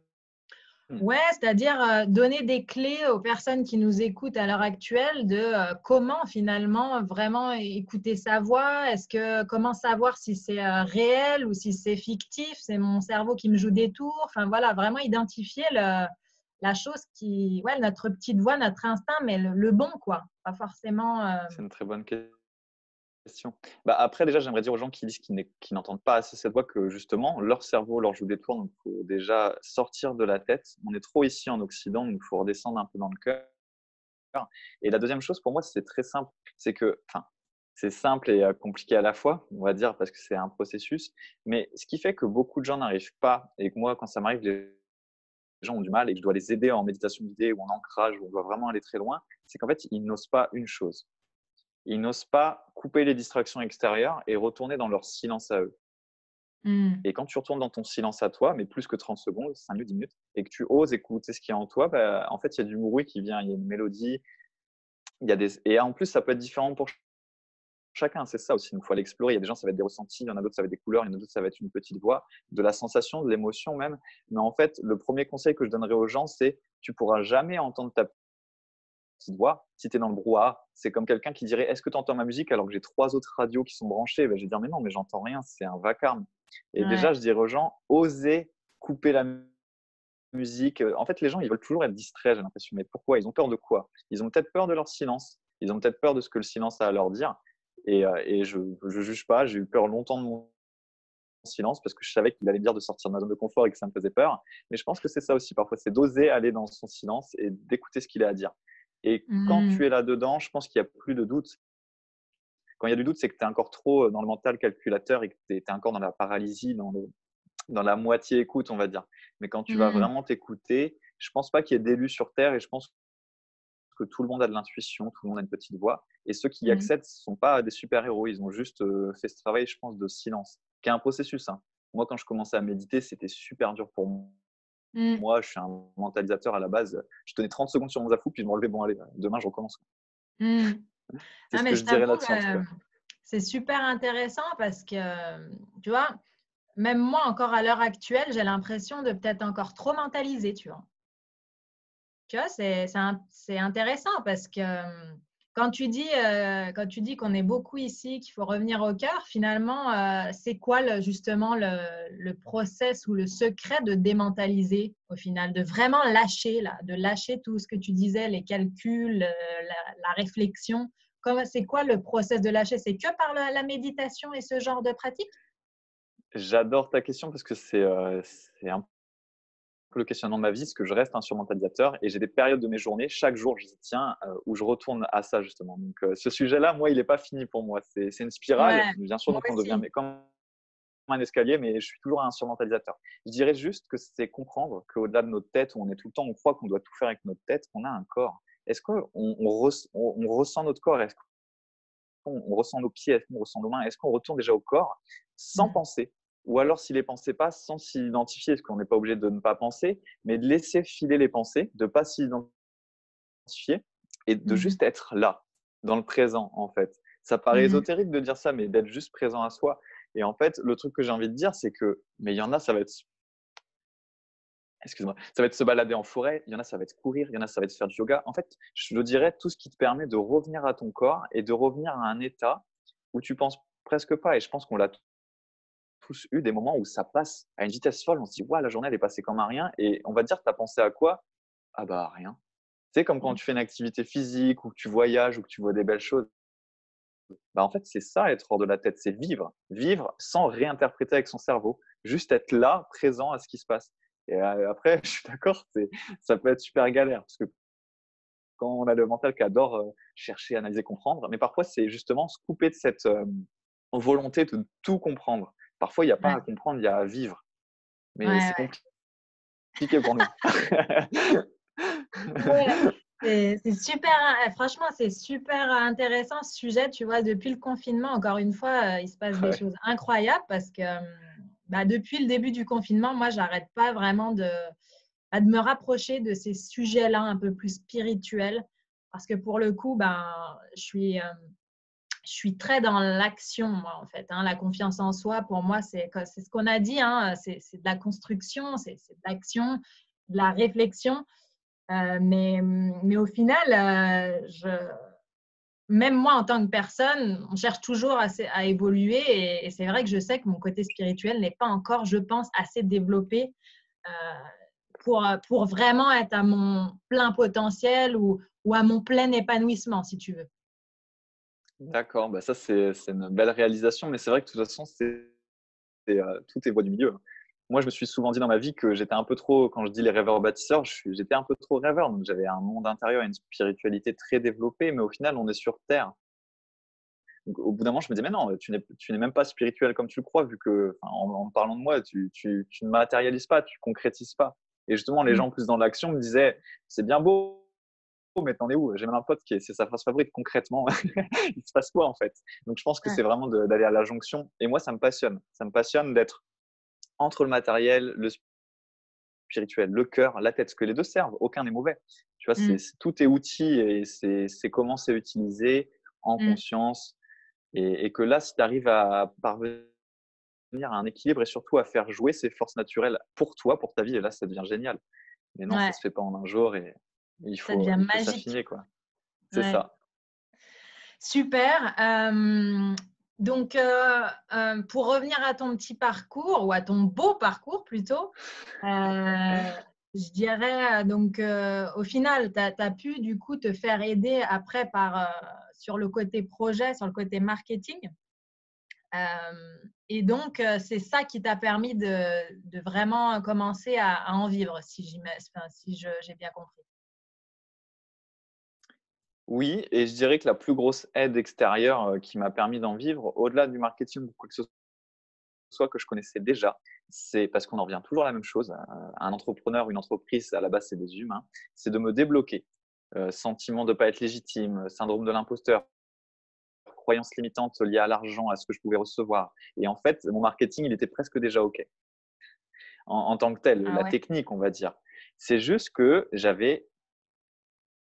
Speaker 1: Ouais, c'est-à-dire, donner des clés aux personnes qui nous écoutent à l'heure actuelle de, comment finalement vraiment écouter sa voix. Comment savoir si c'est, réel ou si c'est fictif? C'est mon cerveau qui me joue des tours? Enfin voilà, vraiment identifier la chose qui ouais, notre petite voix, notre instinct, mais le bon quoi, pas forcément,
Speaker 2: C'est une très bonne question. Bah, après, déjà, j'aimerais dire aux gens qui disent qu'ils n'entendent pas assez cette voix que justement, leur cerveau leur joue des tours. Donc, il faut déjà sortir de la tête. On est trop ici en Occident, donc il faut redescendre un peu dans le cœur. Et la deuxième chose, pour moi, c'est très simple. C'est que, enfin, c'est simple et compliqué à la fois, on va dire, parce que c'est un processus. Mais ce qui fait que beaucoup de gens n'arrivent pas, et que moi, quand ça m'arrive, les gens ont du mal et que je dois les aider en méditation guidée ou en ancrage, où on doit vraiment aller très loin, c'est qu'en fait, ils n'osent pas une chose. Ils n'osent pas couper les distractions extérieures et retourner dans leur silence à eux.
Speaker 1: mmh,
Speaker 2: Et quand tu retournes dans ton silence à toi, mais plus que 30 secondes, 5 minutes, 10 minutes, et que tu oses écouter ce qu'il y a en toi, bah, en fait, il y a du bruit qui vient, il y a une mélodie, il y a des... Et en plus, ça peut être différent pour chacun, c'est ça aussi. Il faut aller explorer. Il y a des gens, ça va être des ressentis, il y en a d'autres, ça va être des couleurs, il y en a d'autres, ça va être une petite voix, de la sensation, de l'émotion même. Mais en fait, le premier conseil que je donnerais aux gens, c'est tu pourras jamais entendre ta petite voix si tu es dans le brouhaha. C'est comme quelqu'un qui dirait est-ce que tu entends ma musique alors que j'ai 3 autres radios qui sont branchées? Ben, je vais dire mais non, mais j'entends rien, c'est un vacarme. Et
Speaker 1: ouais,
Speaker 2: déjà, je dirais aux gens osez couper la musique. En fait, les gens, ils veulent toujours être distraits, j'ai l'impression. Mais pourquoi? Ils ont peur de quoi? Ils ont peut-être peur de leur silence. Ils ont peut-être peur de ce que le silence a à leur dire. Et je ne juge pas. J'ai eu peur longtemps de mon silence parce que je savais qu'il allait me dire de sortir de ma zone de confort et que ça me faisait peur. Mais je pense que c'est ça aussi parfois, c'est d'oser aller dans son silence et d'écouter ce qu'il a à dire. Et quand
Speaker 1: mmh,
Speaker 2: tu es là-dedans, je pense qu'il n'y a plus de doute. Quand il y a du doute, c'est que tu es encore trop dans le mental calculateur et que tu es encore dans la paralysie, dans la moitié écoute, on va dire. Mais quand tu vas
Speaker 1: Mmh.
Speaker 2: vraiment t'écouter, je pense pas qu'il y ait d'élus sur Terre et je pense que tout le monde a de l'intuition, tout le monde a une petite voix. Et ceux qui y
Speaker 1: Mmh.
Speaker 2: accèdent ne sont pas des super-héros, ils ont juste fait ce travail, je pense, de silence, qui est un processus. Hein. Moi, quand je commençais à méditer, c'était super dur pour
Speaker 1: Mmh.
Speaker 2: moi. Je suis un mentalisateur à la base. Je tenais 30 secondes sur mon zafou, puis je me relevais, bon, allez, demain, je recommence.
Speaker 1: Mmh.
Speaker 2: C'est
Speaker 1: Ah,
Speaker 2: ce
Speaker 1: mais
Speaker 2: que
Speaker 1: je
Speaker 2: je dirais
Speaker 1: t'avoue,
Speaker 2: là-dessus, en tout cas.
Speaker 1: c'est super intéressant parce que, tu vois, même moi, encore à l'heure actuelle, j'ai l'impression de peut-être encore trop mentaliser, tu vois. Tu vois, c'est intéressant parce que quand tu dis qu'on est beaucoup ici, qu'il faut revenir au cœur, finalement, c'est quoi justement le process ou le secret de démentaliser au final, de vraiment lâcher, là, de lâcher tout ce que tu disais, les calculs, la réflexion. C'est quoi le process de lâcher? C'est que par la méditation et ce genre de pratique?
Speaker 2: J'adore ta question parce que c'est un le questionnement de ma vie, c'est que je reste un surmentalisateur et j'ai des périodes de mes journées, chaque jour, je dis tiens, où je retourne à ça justement. Donc, ce sujet-là, moi, il n'est pas fini pour moi. C'est une spirale,
Speaker 1: Ouais,
Speaker 2: bien sûr,
Speaker 1: moi
Speaker 2: donc on devient
Speaker 1: aussi.
Speaker 2: mais comme un escalier, mais je suis toujours un surmentalisateur. Je dirais juste que c'est comprendre qu'au-delà de notre tête, où on est tout le temps, on croit qu'on doit tout faire avec notre tête, on a un corps. Est-ce qu'on ressent notre corps? Est-ce qu'on ressent nos pieds? Est-ce qu'on ressent nos mains? Est-ce qu'on retourne déjà au corps sans
Speaker 1: Mmh.
Speaker 2: penser? Ou alors, si les pensées passent, sans s'identifier, parce qu'on n'est pas obligé de ne pas penser, mais de laisser filer les pensées, de ne pas s'identifier et de
Speaker 1: Mmh.
Speaker 2: juste être là, dans le présent, en fait. Ça paraît
Speaker 1: Mmh.
Speaker 2: ésotérique de dire ça, mais d'être juste présent à soi. Et en fait, le truc que j'ai envie de dire, c'est que, mais il y en a, ça va être, excuse-moi, ça va être se balader en forêt, il y en a, ça va être courir, il y en a, ça va être faire du yoga. En fait, je dirais tout ce qui te permet de revenir à ton corps et de revenir à un état où tu penses presque pas. Et je pense qu'on l'a tous eu des moments où ça passe à une vitesse folle. On se dit, ouais, la journée, elle est passée comme un rien. Et on va dire, tu as pensé à quoi? Ah bah rien. Tu sais, comme quand tu fais une activité physique ou que tu voyages ou que tu vois des belles choses. Bah, en fait, c'est ça, être hors de la tête, c'est vivre. Vivre sans réinterpréter avec son cerveau. Juste être là, présent à ce qui se passe. Et après, je suis d'accord, ça peut être super galère. Parce que quand on a le mental qui adore chercher, analyser, comprendre, mais parfois, c'est justement se couper de cette volonté de tout comprendre. Parfois, il n'y a pas
Speaker 1: Ouais,
Speaker 2: à comprendre, il y a à vivre. Mais
Speaker 1: ouais,
Speaker 2: c'est compliqué pour nous.
Speaker 1: ouais. C'est super, franchement, c'est super intéressant ce sujet. Tu vois, depuis le confinement, encore une fois, il se passe des
Speaker 2: Ouais.
Speaker 1: choses incroyables parce que bah, depuis le début du confinement, moi, j'arrête pas vraiment de me rapprocher de ces sujets-là un peu plus spirituels parce que pour le coup, ben, je suis très dans l'action, moi, en fait. Hein. La confiance en soi, pour moi, c'est ce qu'on a dit, hein, c'est de la construction, c'est de l'action, de la réflexion. Mais au final, même moi, en tant que personne, on cherche toujours à évoluer. Et c'est vrai que je sais que mon côté spirituel n'est pas encore, je pense, assez développé euh, pour vraiment être à mon plein potentiel ou à mon plein épanouissement, si tu veux.
Speaker 2: D'accord, bah ça c'est une belle réalisation, mais c'est vrai que de toute façon, tout est voie du milieu. Hein. Moi, je me suis souvent dit dans ma vie que j'étais un peu trop, quand je dis les rêveurs bâtisseurs, j'étais un peu trop rêveur. Donc, j'avais un monde intérieur et une spiritualité très développée, mais au final, on est sur Terre. Donc, au bout d'un moment, je me disais, mais non, tu n'es même pas spirituel comme tu le crois, vu que, enfin, en parlant de moi, tu ne matérialises pas, tu concrétises pas. Et justement, les
Speaker 1: Mm.
Speaker 2: gens plus dans l'action me disaient, c'est bien beau, mais t'en es où? J'ai même un pote c'est sa phrase favorite, concrètement, il se passe quoi en fait? Donc, je pense que
Speaker 1: Ouais.
Speaker 2: c'est vraiment d'aller à la jonction. Et moi, ça me passionne. Ça me passionne d'être entre le matériel, le spirituel, le cœur, la tête, parce que les deux servent, aucun n'est mauvais. Tu vois,
Speaker 1: Mm.
Speaker 2: tout est outil et c'est comment c'est utilisé en
Speaker 1: Mm.
Speaker 2: conscience. Et que là, si tu arrives à parvenir à un équilibre et surtout à faire jouer ces forces naturelles pour toi, pour ta vie, et là, ça devient génial. Mais non, ça
Speaker 1: Ouais,
Speaker 2: se fait pas en un jour et
Speaker 1: ça devient
Speaker 2: il faut
Speaker 1: magique.
Speaker 2: s'affiner, quoi. C'est
Speaker 1: Ouais.
Speaker 2: ça.
Speaker 1: Super. Donc, pour revenir à ton petit parcours ou à ton beau parcours plutôt, je dirais donc au final, tu as pu du coup te faire aider après sur le côté projet, sur le côté marketing. Et donc, c'est ça qui t'a permis de vraiment commencer à en vivre, si j'ai bien compris.
Speaker 2: Oui, et je dirais que la plus grosse aide extérieure qui m'a permis d'en vivre, au-delà du marketing ou quoi que ce soit que je connaissais déjà, c'est parce qu'on en revient toujours à la même chose. Un entrepreneur, une entreprise, à la base, c'est des humains, c'est de me débloquer. Sentiment de ne pas être légitime, syndrome de l'imposteur, croyances limitantes liées à l'argent, à ce que je pouvais recevoir. Et en fait, mon marketing, il était presque déjà OK en tant que tel,
Speaker 1: Ah
Speaker 2: la
Speaker 1: ouais.
Speaker 2: technique, on va dire. C'est juste que j'avais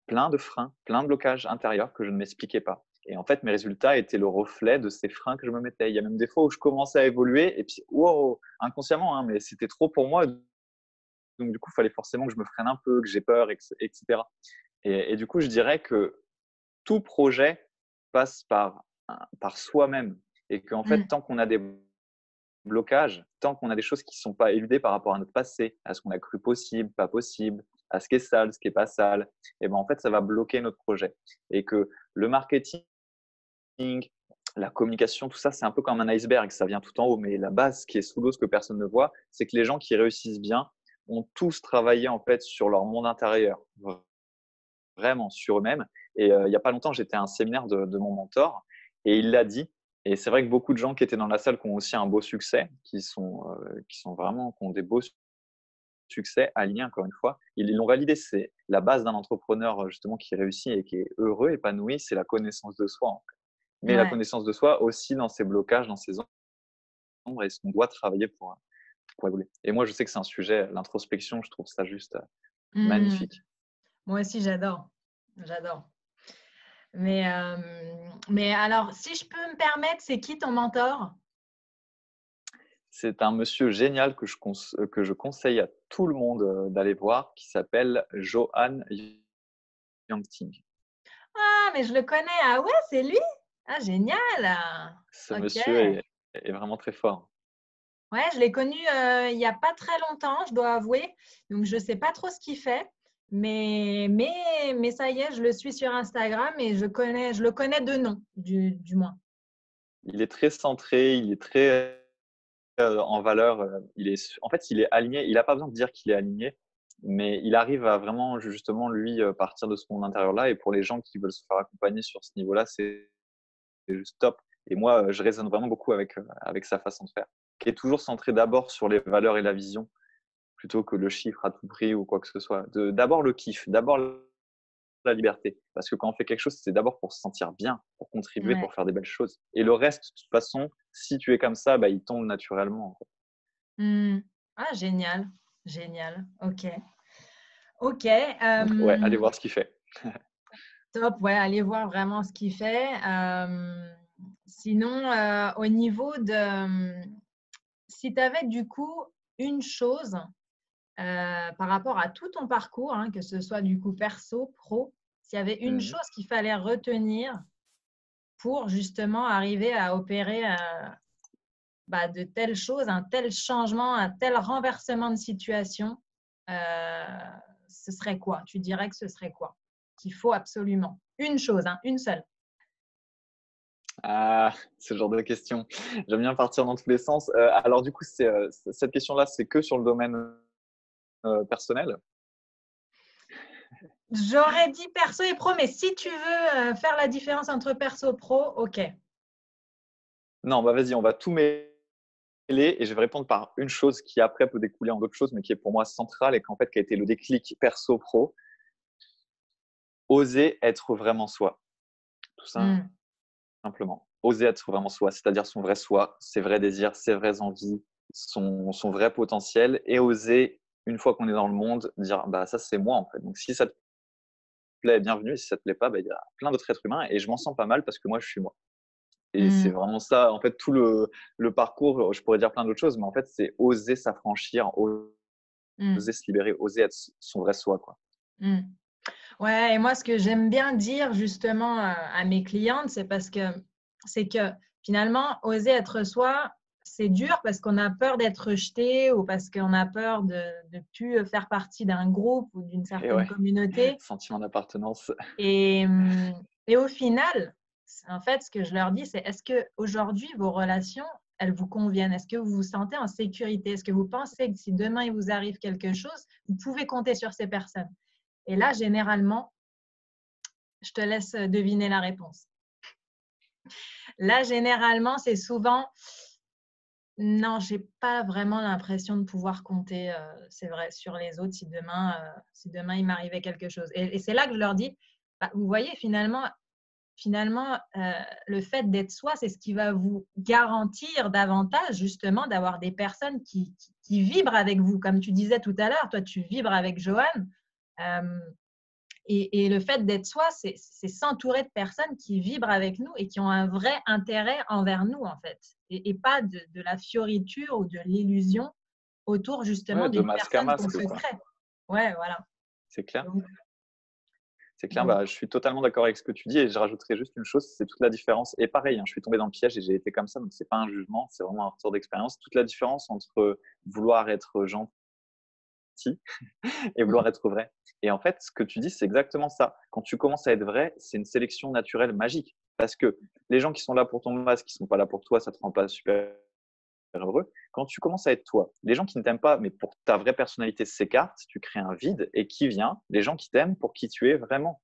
Speaker 2: plein de freins, plein de blocages intérieurs que je ne m'expliquais pas. Et en fait, mes résultats étaient le reflet de ces freins que je me mettais. Il y a même des fois où je commençais à évoluer et puis, wow, inconsciemment, hein, mais c'était trop pour moi. Donc, du coup, il fallait forcément que je me freine un peu, que j'ai peur, etc. Et du coup, je dirais que tout projet passe par soi-même. Et qu'en fait,
Speaker 1: Mm.
Speaker 2: tant qu'on a des blocages, tant qu'on a des choses qui ne sont pas éludées par rapport à notre passé, à ce qu'on a cru possible, pas possible, à ce qui est sale, ce qui n'est pas sale, et ben en fait, ça va bloquer notre projet. Et que le marketing, la communication, tout ça, c'est un peu comme un iceberg, ça vient tout en haut, mais la base qui est sous l'eau, ce que personne ne voit, c'est que les gens qui réussissent bien ont tous travaillé en fait sur leur monde intérieur, vraiment sur eux-mêmes. Et il n'y a pas longtemps, j'étais à un séminaire de mon mentor et il l'a dit. Et c'est vrai que beaucoup de gens qui étaient dans la salle qui ont aussi un beau succès, qui sont vraiment, qui ont des beaux succès alignés, encore une fois, ils l'ont validé. C'est la base d'un entrepreneur justement qui réussit et qui est heureux, épanoui, c'est la connaissance de soi, en fait. Mais la
Speaker 1: Ouais.
Speaker 2: connaissance de soi aussi dans ses blocages, dans ses ombres et ce qu'on doit travailler pour évoluer. Et moi, je sais que c'est un sujet, l'introspection, je trouve ça juste
Speaker 1: Mm.
Speaker 2: magnifique.
Speaker 1: Moi aussi, j'adore. J'adore. Mais alors, si je peux me permettre, c'est qui ton mentor?
Speaker 2: C'est un monsieur génial que je conseille à tout le monde d'aller voir, qui s'appelle Johan Yangting.
Speaker 1: Ah, mais je le connais. Ah ouais, c'est lui? Ah, génial.
Speaker 2: Ce
Speaker 1: Ok.
Speaker 2: monsieur est vraiment très fort.
Speaker 1: Ouais, je l'ai connu il n'y a pas très longtemps, je dois avouer. Donc, je ne sais pas trop ce qu'il fait. Mais ça y est, je le suis sur Instagram et je le connais de nom, du moins.
Speaker 2: Il est très centré, il est très en valeur. En fait, il est aligné. Il n'a pas besoin de dire qu'il est aligné, mais il arrive à vraiment justement lui partir de ce monde intérieur-là. Et pour les gens qui veulent se faire accompagner sur ce niveau-là, c'est juste top. Et moi, je résonne vraiment beaucoup avec sa façon de faire, qui est toujours centré d'abord sur les valeurs et la vision, plutôt que le chiffre à tout prix ou quoi que ce soit. D'abord le kiff, d'abord la liberté. Parce que quand on fait quelque chose, c'est d'abord pour se sentir bien, pour contribuer,
Speaker 1: Ouais.
Speaker 2: pour faire des belles choses. Et le reste, de toute façon, si tu es comme ça, bah, il tombe naturellement, en fait.
Speaker 1: Hmm. Ah, génial. Génial. Ok. Ok.
Speaker 2: Donc, ouais, allez voir ce qu'il fait.
Speaker 1: Top. Ouais, allez voir vraiment ce qu'il fait. Sinon, au niveau de… Si tu avais du coup une chose par rapport à tout ton parcours, hein, que ce soit du coup perso, pro, s'il y avait une
Speaker 2: Mhm.
Speaker 1: chose qu'il fallait retenir pour justement arriver à opérer de telles choses, un tel changement, un tel renversement de situation, euh, ce serait quoi? Tu dirais que ce serait quoi? Qu'il faut absolument. Une chose, hein, une seule.
Speaker 2: Ah, ce genre de questions. J'aime bien partir dans tous les sens. Alors, du coup, cette question-là, c'est que sur le domaine personnel.
Speaker 1: J'aurais dit perso et pro, mais si tu veux faire la différence entre perso et pro, ok.
Speaker 2: Non, bah vas-y, on va tout mêler et je vais répondre par une chose qui après peut découler en d'autres choses, mais qui est pour moi centrale et qu'en fait qui a été le déclic perso-pro. Oser être vraiment soi, tout
Speaker 1: Hmm.
Speaker 2: simplement. Oser être vraiment soi, c'est-à-dire son vrai soi, ses vrais désirs, ses vraies envies, son vrai potentiel et oser, une fois qu'on est dans le monde, dire bah ça c'est moi en fait. Donc si ça te plaît, bienvenue, et si ça te plaît pas, bah, il y a plein d'autres êtres humains et je m'en sens pas mal parce que moi je suis moi. Et c'est
Speaker 1: Hmm.
Speaker 2: vraiment ça, en fait, tout le parcours, je pourrais dire plein d'autres choses, mais en fait, c'est oser s'affranchir,
Speaker 1: Hmm.
Speaker 2: oser se libérer, oser être son vrai soi, quoi.
Speaker 1: Hmm. Ouais, et moi, ce que j'aime bien dire justement à mes clientes, c'est que finalement, oser être soi, c'est dur parce qu'on a peur d'être rejeté ou parce qu'on a peur de ne plus faire partie d'un groupe ou d'une
Speaker 2: Et
Speaker 1: certaine
Speaker 2: ouais,
Speaker 1: communauté.
Speaker 2: sentiment d'appartenance.
Speaker 1: Et au final, en fait, ce que je leur dis, c'est est-ce que aujourd'hui vos relations, elles vous conviennent? Est-ce que vous vous sentez en sécurité? Est-ce que vous pensez que si demain il vous arrive quelque chose, vous pouvez compter sur ces personnes? Et là, généralement, Je te laisse deviner la réponse. Là, généralement, c'est souvent non, j'ai pas vraiment l'impression de pouvoir compter, c'est vrai, sur les autres si demain il m'arrivait quelque chose. Et c'est là que je leur dis, bah, vous voyez, finalement, le fait d'être soi, c'est ce qui va vous garantir davantage, justement, d'avoir des personnes qui vibrent avec vous. Comme tu disais tout à l'heure, toi, tu vibres avec Joanne. Euh, et le fait d'être soi, c'est s'entourer de personnes qui vibrent avec nous et qui ont un vrai intérêt envers nous, en fait. Et pas de la fioriture ou de l'illusion autour, justement,
Speaker 2: Ouais, de
Speaker 1: d'une
Speaker 2: masque à
Speaker 1: personne qu'on
Speaker 2: masque,
Speaker 1: se
Speaker 2: quoi.
Speaker 1: crée. Ouais, voilà.
Speaker 2: C'est clair.
Speaker 1: Donc,
Speaker 2: C'est clair,
Speaker 1: donc,
Speaker 2: bah, je suis totalement d'accord avec ce que tu dis et je rajouterais juste une chose, c'est toute la différence. Et pareil, hein, je suis tombé dans le piège et j'ai été comme ça, donc c'est pas un jugement, c'est vraiment un retour d'expérience. Toute la différence entre vouloir être gentil et vouloir être vrai. Et en fait, ce que tu dis, c'est exactement ça. Quand tu commences à être vrai, c'est une sélection naturelle magique. Parce que les gens qui sont là pour ton masque, qui sont pas là pour toi, ça te rend pas super heureux. Quand tu commences à être toi, les gens qui ne t'aiment pas, mais pour ta vraie personnalité s'écartent, tu crées un vide. Et qui vient? Les gens qui t'aiment pour qui tu es vraiment.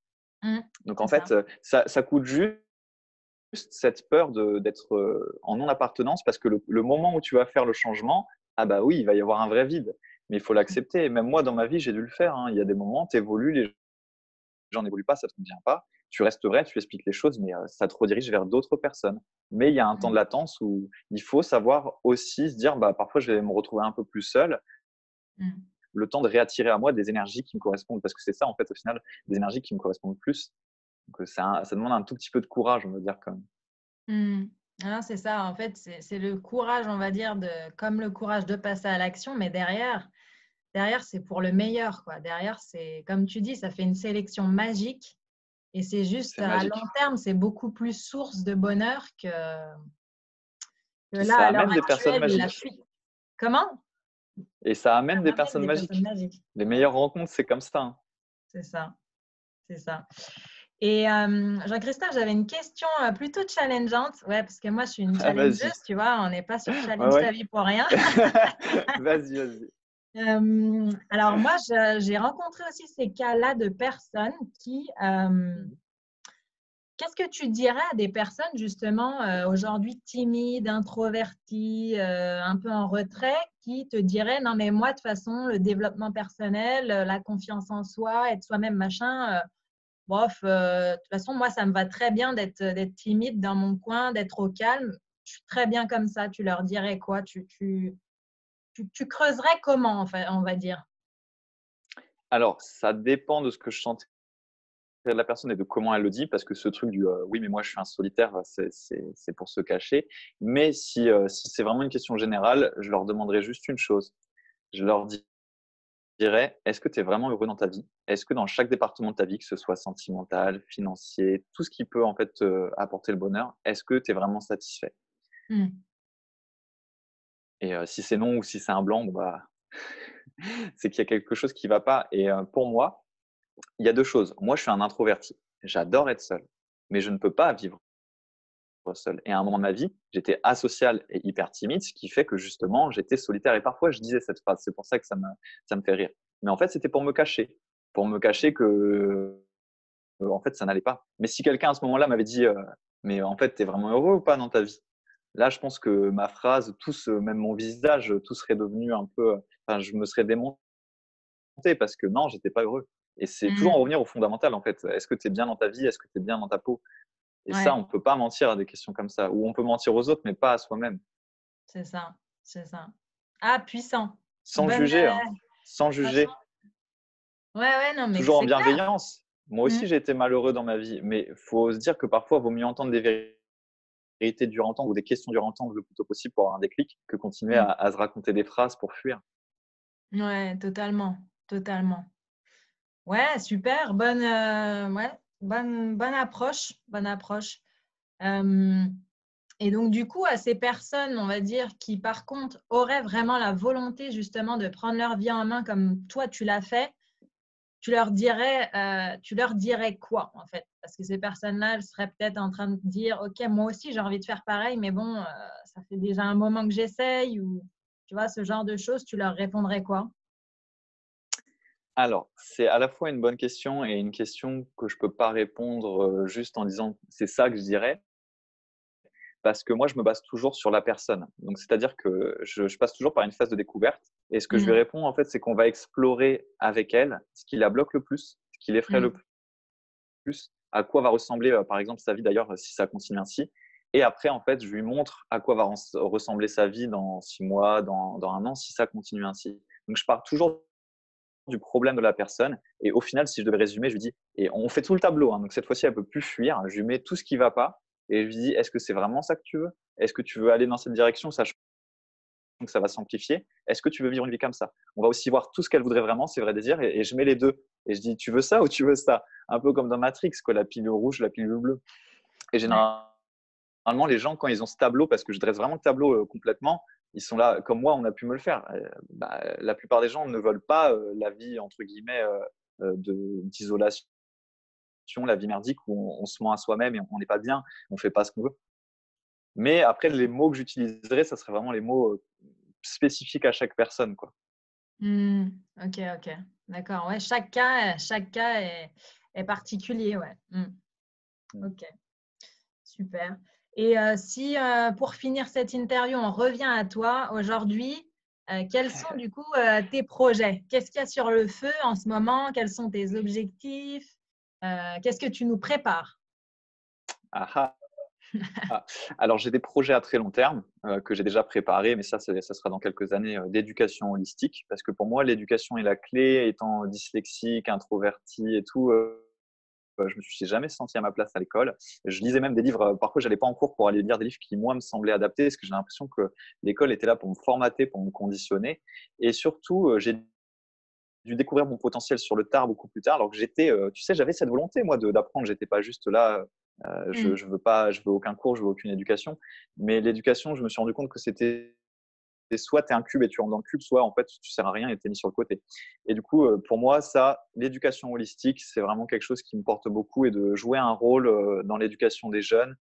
Speaker 2: Donc en
Speaker 1: c'est ça.
Speaker 2: fait, ça coûte juste cette peur d'être en non-appartenance parce que le moment où tu vas faire le changement, ah bah oui, il va y avoir un vrai vide. Mais il faut l'accepter. Même moi, dans ma vie, j'ai dû le faire, hein. Il y a des moments, tu évolues, les gens n'évoluent pas, ça ne te convient pas. Tu restes vrai, tu expliques les choses, mais ça te redirige vers d'autres personnes. Mais il y a un temps de latence où il faut savoir aussi se dire, bah, parfois, je vais me retrouver un peu plus seul. Le temps de réattirer à moi des énergies qui me correspondent. Parce que c'est ça, en fait, au final, des énergies qui me correspondent plus. Donc, ça demande un tout petit peu de courage, on va dire, quand même.
Speaker 1: Ah, c'est ça, en fait, c'est le courage, on va dire, comme le courage de passer à l'action, mais derrière, c'est pour le meilleur, quoi. Derrière, c'est, comme tu dis, ça fait une sélection magique et c'est juste
Speaker 2: C'est
Speaker 1: à long
Speaker 2: magique.
Speaker 1: terme, c'est beaucoup plus source de bonheur que
Speaker 2: Puis
Speaker 1: là,
Speaker 2: ça
Speaker 1: à l'heure
Speaker 2: amène des personnes
Speaker 1: actuelle, la
Speaker 2: magiques.
Speaker 1: fuite. Comment?
Speaker 2: Et ça
Speaker 1: Ça
Speaker 2: amène des
Speaker 1: amène
Speaker 2: personnes
Speaker 1: des personnes
Speaker 2: magiques.
Speaker 1: magiques.
Speaker 2: Les
Speaker 1: Ouais,
Speaker 2: meilleures rencontres, c'est comme ça, hein.
Speaker 1: c'est ça, c'est ça. Et Jean-Christophe, j'avais une question plutôt challengeante. Ouais, parce que moi, je suis une
Speaker 2: Ah, vas-y.
Speaker 1: challengeuse, tu vois, on n'est pas sur
Speaker 2: Ouais,
Speaker 1: Challenge ta
Speaker 2: ouais.
Speaker 1: vie pour rien.
Speaker 2: Vas-y, vas-y.
Speaker 1: Alors moi, j'ai rencontré aussi ces cas-là de personnes qui… qu'est-ce que tu dirais à des personnes justement aujourd'hui timides, introverties, un peu en retrait, qui te diraient non mais moi de toute façon le développement personnel, la confiance en soi, être soi-même machin, bof, de toute façon moi ça me va très bien d'être timide dans mon coin, d'être au calme, je suis très bien comme ça. Tu leur dirais quoi? Tu creuserais comment, en fait, on va dire?
Speaker 2: Alors, ça dépend de ce que je sentais de la personne et de comment elle le dit, parce que ce truc du oui, mais moi je suis un solitaire, c'est pour se cacher. Mais si c'est vraiment une question générale, je leur demanderai juste une chose. Je leur dirais, est-ce que tu es vraiment heureux dans ta vie? Est-ce que dans chaque département de ta vie, que ce soit sentimental, financier, tout ce qui peut en fait apporter le bonheur, est-ce que tu es vraiment satisfait?
Speaker 1: Mmh.
Speaker 2: Et si c'est non ou si c'est un blanc, bon, bah, c'est qu'il y a quelque chose qui ne va pas. Et pour moi, il y a deux choses. Moi, je suis un introverti. J'adore être seul, mais je ne peux pas vivre seul. Et à un moment de ma vie, j'étais asocial et hyper timide, ce qui fait que justement, j'étais solitaire. Et parfois, je disais cette phrase. C'est pour ça que ça me fait rire. Mais en fait, c'était pour me cacher que en fait, ça n'allait pas. Mais si quelqu'un à ce moment-là m'avait dit, mais en fait, tu es vraiment heureux ou pas dans ta vie? Là, je pense que ma phrase, même mon visage, tout serait devenu un peu, enfin, je me serais démonté parce que non, j'étais pas heureux. Et c'est toujours en
Speaker 1: Mmh.
Speaker 2: revenir au fondamental, en fait. Est-ce que tu es bien dans ta vie? Est-ce que tu es bien dans ta peau? Et ça,
Speaker 1: Ouais,
Speaker 2: on peut pas mentir à des questions comme ça. Ou on peut mentir aux autres, mais pas à soi-même.
Speaker 1: c'est ça, c'est ça. Ah, puissant.
Speaker 2: Sans
Speaker 1: Bonne,
Speaker 2: juger, hein. Sans
Speaker 1: franchement,
Speaker 2: juger.
Speaker 1: ouais, ouais, non, mais
Speaker 2: Toujours en
Speaker 1: c'est clair.
Speaker 2: bienveillance. Moi
Speaker 1: Mmh.
Speaker 2: aussi, j'ai été malheureux dans ma vie. Mais il faut se dire que parfois, il vaut mieux entendre des vérités durant le temps ou des questions durant le temps le plus tôt possible pour avoir un déclic que continuer
Speaker 1: Mmh.
Speaker 2: à se raconter des phrases pour fuir.
Speaker 1: Ouais, totalement, totalement. Ouais, super, bonne, ouais, bonne approche, bonne approche. Et donc, du coup, à ces personnes, on va dire, qui par contre auraient vraiment la volonté justement de prendre leur vie en main comme toi tu l'as fait, tu leur dirais quoi en fait? Parce que ces personnes-là, elles seraient peut-être en train de dire, OK, moi aussi j'ai envie de faire pareil, mais bon, ça fait déjà un moment que j'essaye ou tu vois, ce genre de choses, tu leur répondrais quoi?
Speaker 2: Alors, c'est à la fois une bonne question et une question que je peux pas répondre, juste en disant: «C'est ça que je dirais». Parce que moi, je me base toujours sur la personne. Donc, c'est-à-dire que je passe toujours par une phase de découverte et ce que je lui
Speaker 1: Mmh.
Speaker 2: réponds, en fait, c'est qu'on va explorer avec elle ce qui la bloque le plus, ce qui l'effraie
Speaker 1: Mmh.
Speaker 2: le plus, à quoi va ressembler, par exemple, sa vie d'ailleurs, si ça continue ainsi. Et après, en fait, je lui montre à quoi va ressembler sa vie dans 6 mois, dans 1 an, si ça continue ainsi. Donc, je pars toujours du problème de la personne et au final, si je devais résumer, je lui dis et on fait tout le tableau, hein, donc cette fois-ci, elle peut plus fuir. Je lui mets tout ce qui va pas et je lui dis: «Est-ce que c'est vraiment ça que tu veux? Est-ce que tu veux aller dans cette direction, sachant que ça va s'amplifier? Est-ce que tu veux vivre une vie comme ça?» On va aussi voir tout ce qu'elle voudrait vraiment, ses vrais désirs et je mets les 2 et je dis: «Tu veux ça ou tu veux ça?» Un peu comme dans Matrix quoi, la pilule rouge, la pilule bleue et
Speaker 1: Ouais.
Speaker 2: généralement, les gens quand ils ont ce tableau, parce que je dresse vraiment le tableau, complètement, ils sont là comme moi, on a pu me le faire. La plupart des gens ne veulent pas, la vie entre guillemets, de d'isolation, la vie merdique où on se ment à soi-même et on n'est pas bien, on fait pas ce qu'on veut. Mais après les mots que j'utiliserais, ça serait vraiment les mots, spécifiques à chaque personne, quoi.
Speaker 1: Mmh. OK, OK. D'accord, ouais, chaque cas est particulier, ouais. Mmh.
Speaker 2: Mmh.
Speaker 1: OK, super et si, pour finir cette interview, on revient à toi aujourd'hui, quels sont du coup, tes projets? Qu'est-ce qu'il y a sur le feu en ce moment? Quels sont tes objectifs? Qu'est-ce que tu nous prépares?
Speaker 2: Ah ah! Ah, alors j'ai des projets à très long terme, que j'ai déjà préparés, mais ça sera dans quelques années, d'éducation holistique. Parce que pour moi, l'éducation est la clé. Étant dyslexique, introverti et tout, je me suis jamais senti à ma place à l'école. Je lisais même des livres, parfois j'allais pas en cours pour aller lire des livres qui moi me semblaient adaptés, parce que j'ai l'impression que l'école était là pour me formater, pour me conditionner et surtout, j'ai dû découvrir mon potentiel sur le tard, beaucoup plus tard, alors que j'étais, tu sais, j'avais cette volonté moi de d'apprendre. J'étais pas juste là,
Speaker 1: Mmh.
Speaker 2: je veux aucun cours, je veux aucune éducation. Mais l'éducation, je me suis rendu compte que c'était soit tu es un cube et tu rentres dans le cube, soit en fait tu sers à rien et tu es mis sur le côté. Et du coup, pour moi, ça, l'éducation holistique, c'est vraiment quelque chose qui me porte beaucoup et de jouer un rôle, dans l'éducation des jeunes,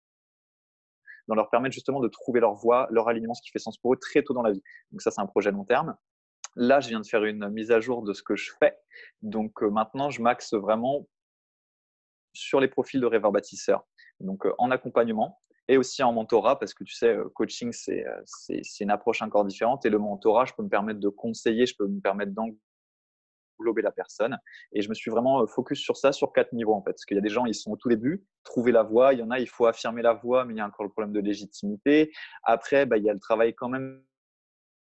Speaker 2: dans leur permettre justement de trouver leur voie, leur alignement, ce qui fait sens pour eux très tôt dans la vie. Donc ça, c'est un projet long terme. Là, je viens de faire une mise à jour de ce que je fais. Donc maintenant, je m'axe vraiment sur les profils de rêveurs bâtisseurs. Donc en accompagnement et aussi en mentorat parce que tu sais, coaching, c'est une approche encore différente et le mentorat, je peux me permettre de conseiller, je peux me permettre d'englober la personne et je me suis vraiment focus sur ça sur 4 niveaux en fait. Parce qu'il y a des gens, ils sont au tout début, trouver la voie, il y en a, il faut affirmer la voie, mais il y a encore le problème de légitimité. Après, bah, il y a le travail quand même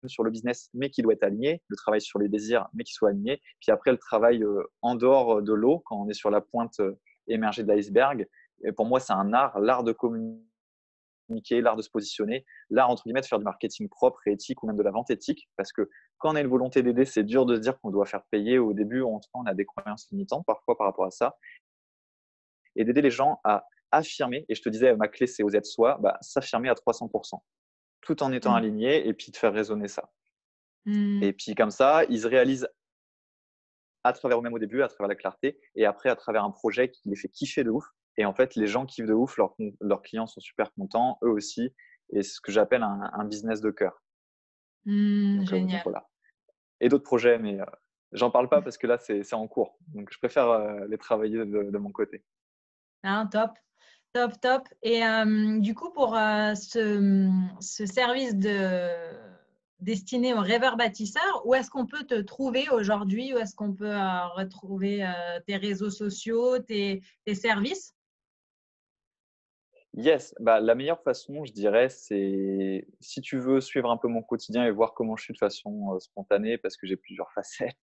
Speaker 2: sur le business, mais qui doit être aligné, le travail sur les désirs, mais qui soit aligné. Puis après, le travail en dehors de l'eau, quand on est sur la pointe émergée de l'iceberg. Et pour moi, c'est un art, l'art de communiquer, l'art de se positionner, l'art, entre guillemets, de faire du marketing propre et éthique ou même de la vente éthique. Parce que quand on a une volonté d'aider, c'est dur de se dire qu'on doit faire payer. Au début, on a des croyances limitantes parfois par rapport à ça. Et d'aider les gens à affirmer, et je te disais, ma clé, c'est oser être soi, bah, s'affirmer à 300%, tout en étant
Speaker 1: Mmh.
Speaker 2: aligné et puis de faire résonner ça.
Speaker 1: Mmh.
Speaker 2: Et puis comme ça, ils se réalisent à travers eux-mêmes au début, à travers la clarté, et après à travers un projet qui les fait kiffer de ouf. Et en fait, les gens kiffent de ouf, leurs clients sont super contents, eux aussi. Et c'est ce que j'appelle un business de cœur.
Speaker 1: Mmh,
Speaker 2: Donc
Speaker 1: génial.
Speaker 2: voilà. Et d'autres projets, mais j'en parle pas parce que là, c'est en cours. Donc je préfère les travailler de mon côté.
Speaker 1: Hein, top, top, top et du coup pour, ce service destiné aux rêveurs bâtisseurs, où est-ce qu'on peut te trouver aujourd'hui? Où est-ce qu'on peut, retrouver, tes réseaux sociaux, tes services?
Speaker 2: Yes, bah, la meilleure façon, je dirais, c'est si tu veux suivre un peu mon quotidien et voir comment je suis de façon spontanée, parce que j'ai plusieurs facettes.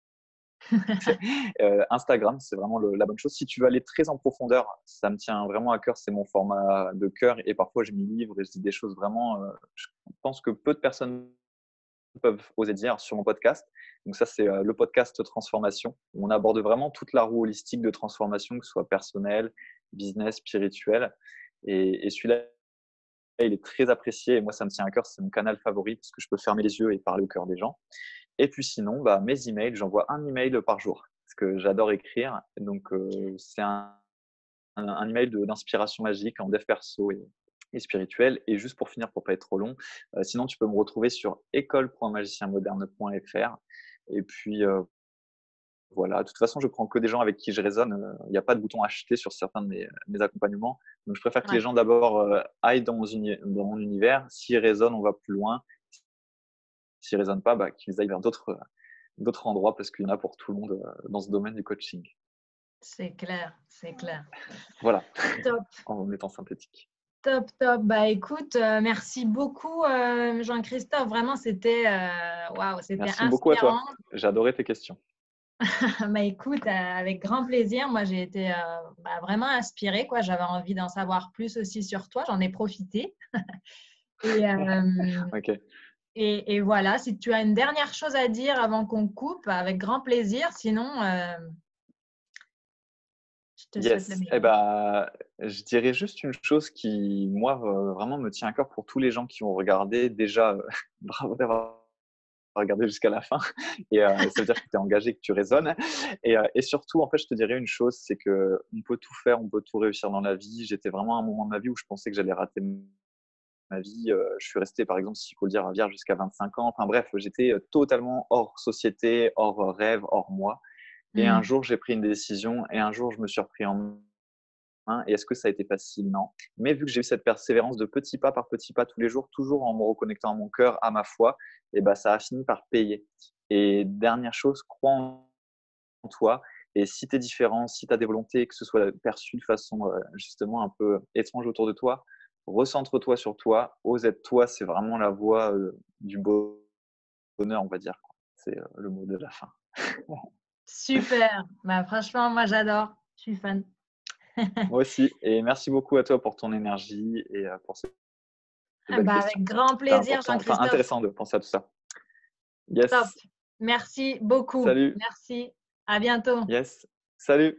Speaker 2: Instagram, c'est vraiment la bonne chose. Si tu veux aller très en profondeur, ça me tient vraiment à cœur, c'est mon format de cœur et parfois je m'y livre et je dis des choses vraiment, je pense que peu de personnes peuvent oser dire sur mon podcast. Donc ça, c'est le podcast Transformation, où on aborde vraiment toute la roue holistique de transformation, que ce soit personnelle, business, spirituel. Et celui-là, il est très apprécié et moi, ça me tient à cœur, c'est mon canal favori parce que je peux fermer les yeux et parler au cœur des gens. Et puis sinon, bah, mes emails, j'envoie un email par jour parce que j'adore écrire. Donc, c'est un email d'inspiration magique en dev perso et spirituel. Et juste pour finir, pour pas être trop long, sinon tu peux me retrouver sur école.magicienmoderne.fr. Et puis, voilà. De toute façon, je prends que des gens avec qui je résonne. Il n'y a pas de bouton acheter sur certains de mes accompagnements. Donc, je préfère que les
Speaker 1: Ouais.
Speaker 2: gens d'abord aillent dans mon univers. S'ils résonnent, on va plus loin. S'ils ne résonnent pas, bah, qu'ils aillent vers d'autres endroits parce qu'il y en a pour tout le monde dans ce domaine du coaching.
Speaker 1: C'est clair, c'est clair.
Speaker 2: Voilà,
Speaker 1: Top.
Speaker 2: en étant synthétique.
Speaker 1: Top, top. Bah, écoute, merci beaucoup, Jean-Christophe. Vraiment, c'était waouh, c'était
Speaker 2: Merci beaucoup à
Speaker 1: inspirant.
Speaker 2: toi. J'ai adoré tes questions.
Speaker 1: Bah, écoute, avec grand plaisir. Moi, j'ai été vraiment inspirée, quoi. J'avais envie d'en savoir plus aussi sur toi. J'en ai profité. Et,
Speaker 2: Ok.
Speaker 1: et voilà, si tu as une dernière chose à dire avant qu'on coupe, avec grand plaisir. Sinon, je te souhaite le
Speaker 2: Yes. Eh
Speaker 1: meilleur.
Speaker 2: ben, je dirais juste une chose qui, moi, vraiment me tient à cœur pour tous les gens qui ont regardé. Déjà, bravo d'avoir regardé jusqu'à la fin. Et ça veut dire que tu es engagé, que tu raisonnes. Et surtout, en fait, je te dirais une chose, c'est que on peut tout faire, on peut tout réussir dans la vie. J'étais vraiment à un moment de ma vie où je pensais que j'allais rater ma vie. Je suis resté, par exemple, s'il faut le dire, vierge jusqu'à 25 ans. Enfin bref, j'étais totalement hors société, hors rêve, hors moi. Et un
Speaker 1: Hmm.
Speaker 2: jour, j'ai pris une décision et un jour, je me suis repris en main. Et est-ce que ça a été facile? Non. Mais vu que j'ai eu cette persévérance de petit pas par petit pas tous les jours, toujours en me reconnectant à mon cœur, à ma foi, et ben, ça a fini par payer. Et dernière chose, crois en toi. Et si tu es différent, si tu as des volontés, que ce soit perçu de façon justement un peu étrange autour de toi, recentre-toi sur toi, ose être toi, c'est vraiment la voie du bonheur, on va dire, quoi. C'est le mot de la fin.
Speaker 1: Super. Bah, franchement, moi, j'adore. Je suis fan.
Speaker 2: Moi aussi, et merci beaucoup à toi pour ton énergie et pour ces
Speaker 1: Ah
Speaker 2: belles
Speaker 1: bah,
Speaker 2: questions.
Speaker 1: avec grand
Speaker 2: C'était
Speaker 1: plaisir,
Speaker 2: important, enfin
Speaker 1: Jean-Christophe.
Speaker 2: intéressant de penser à tout ça.
Speaker 1: Top.
Speaker 2: Yes,
Speaker 1: Merci beaucoup.
Speaker 2: salut,
Speaker 1: Merci. À bientôt.
Speaker 2: yes, salut.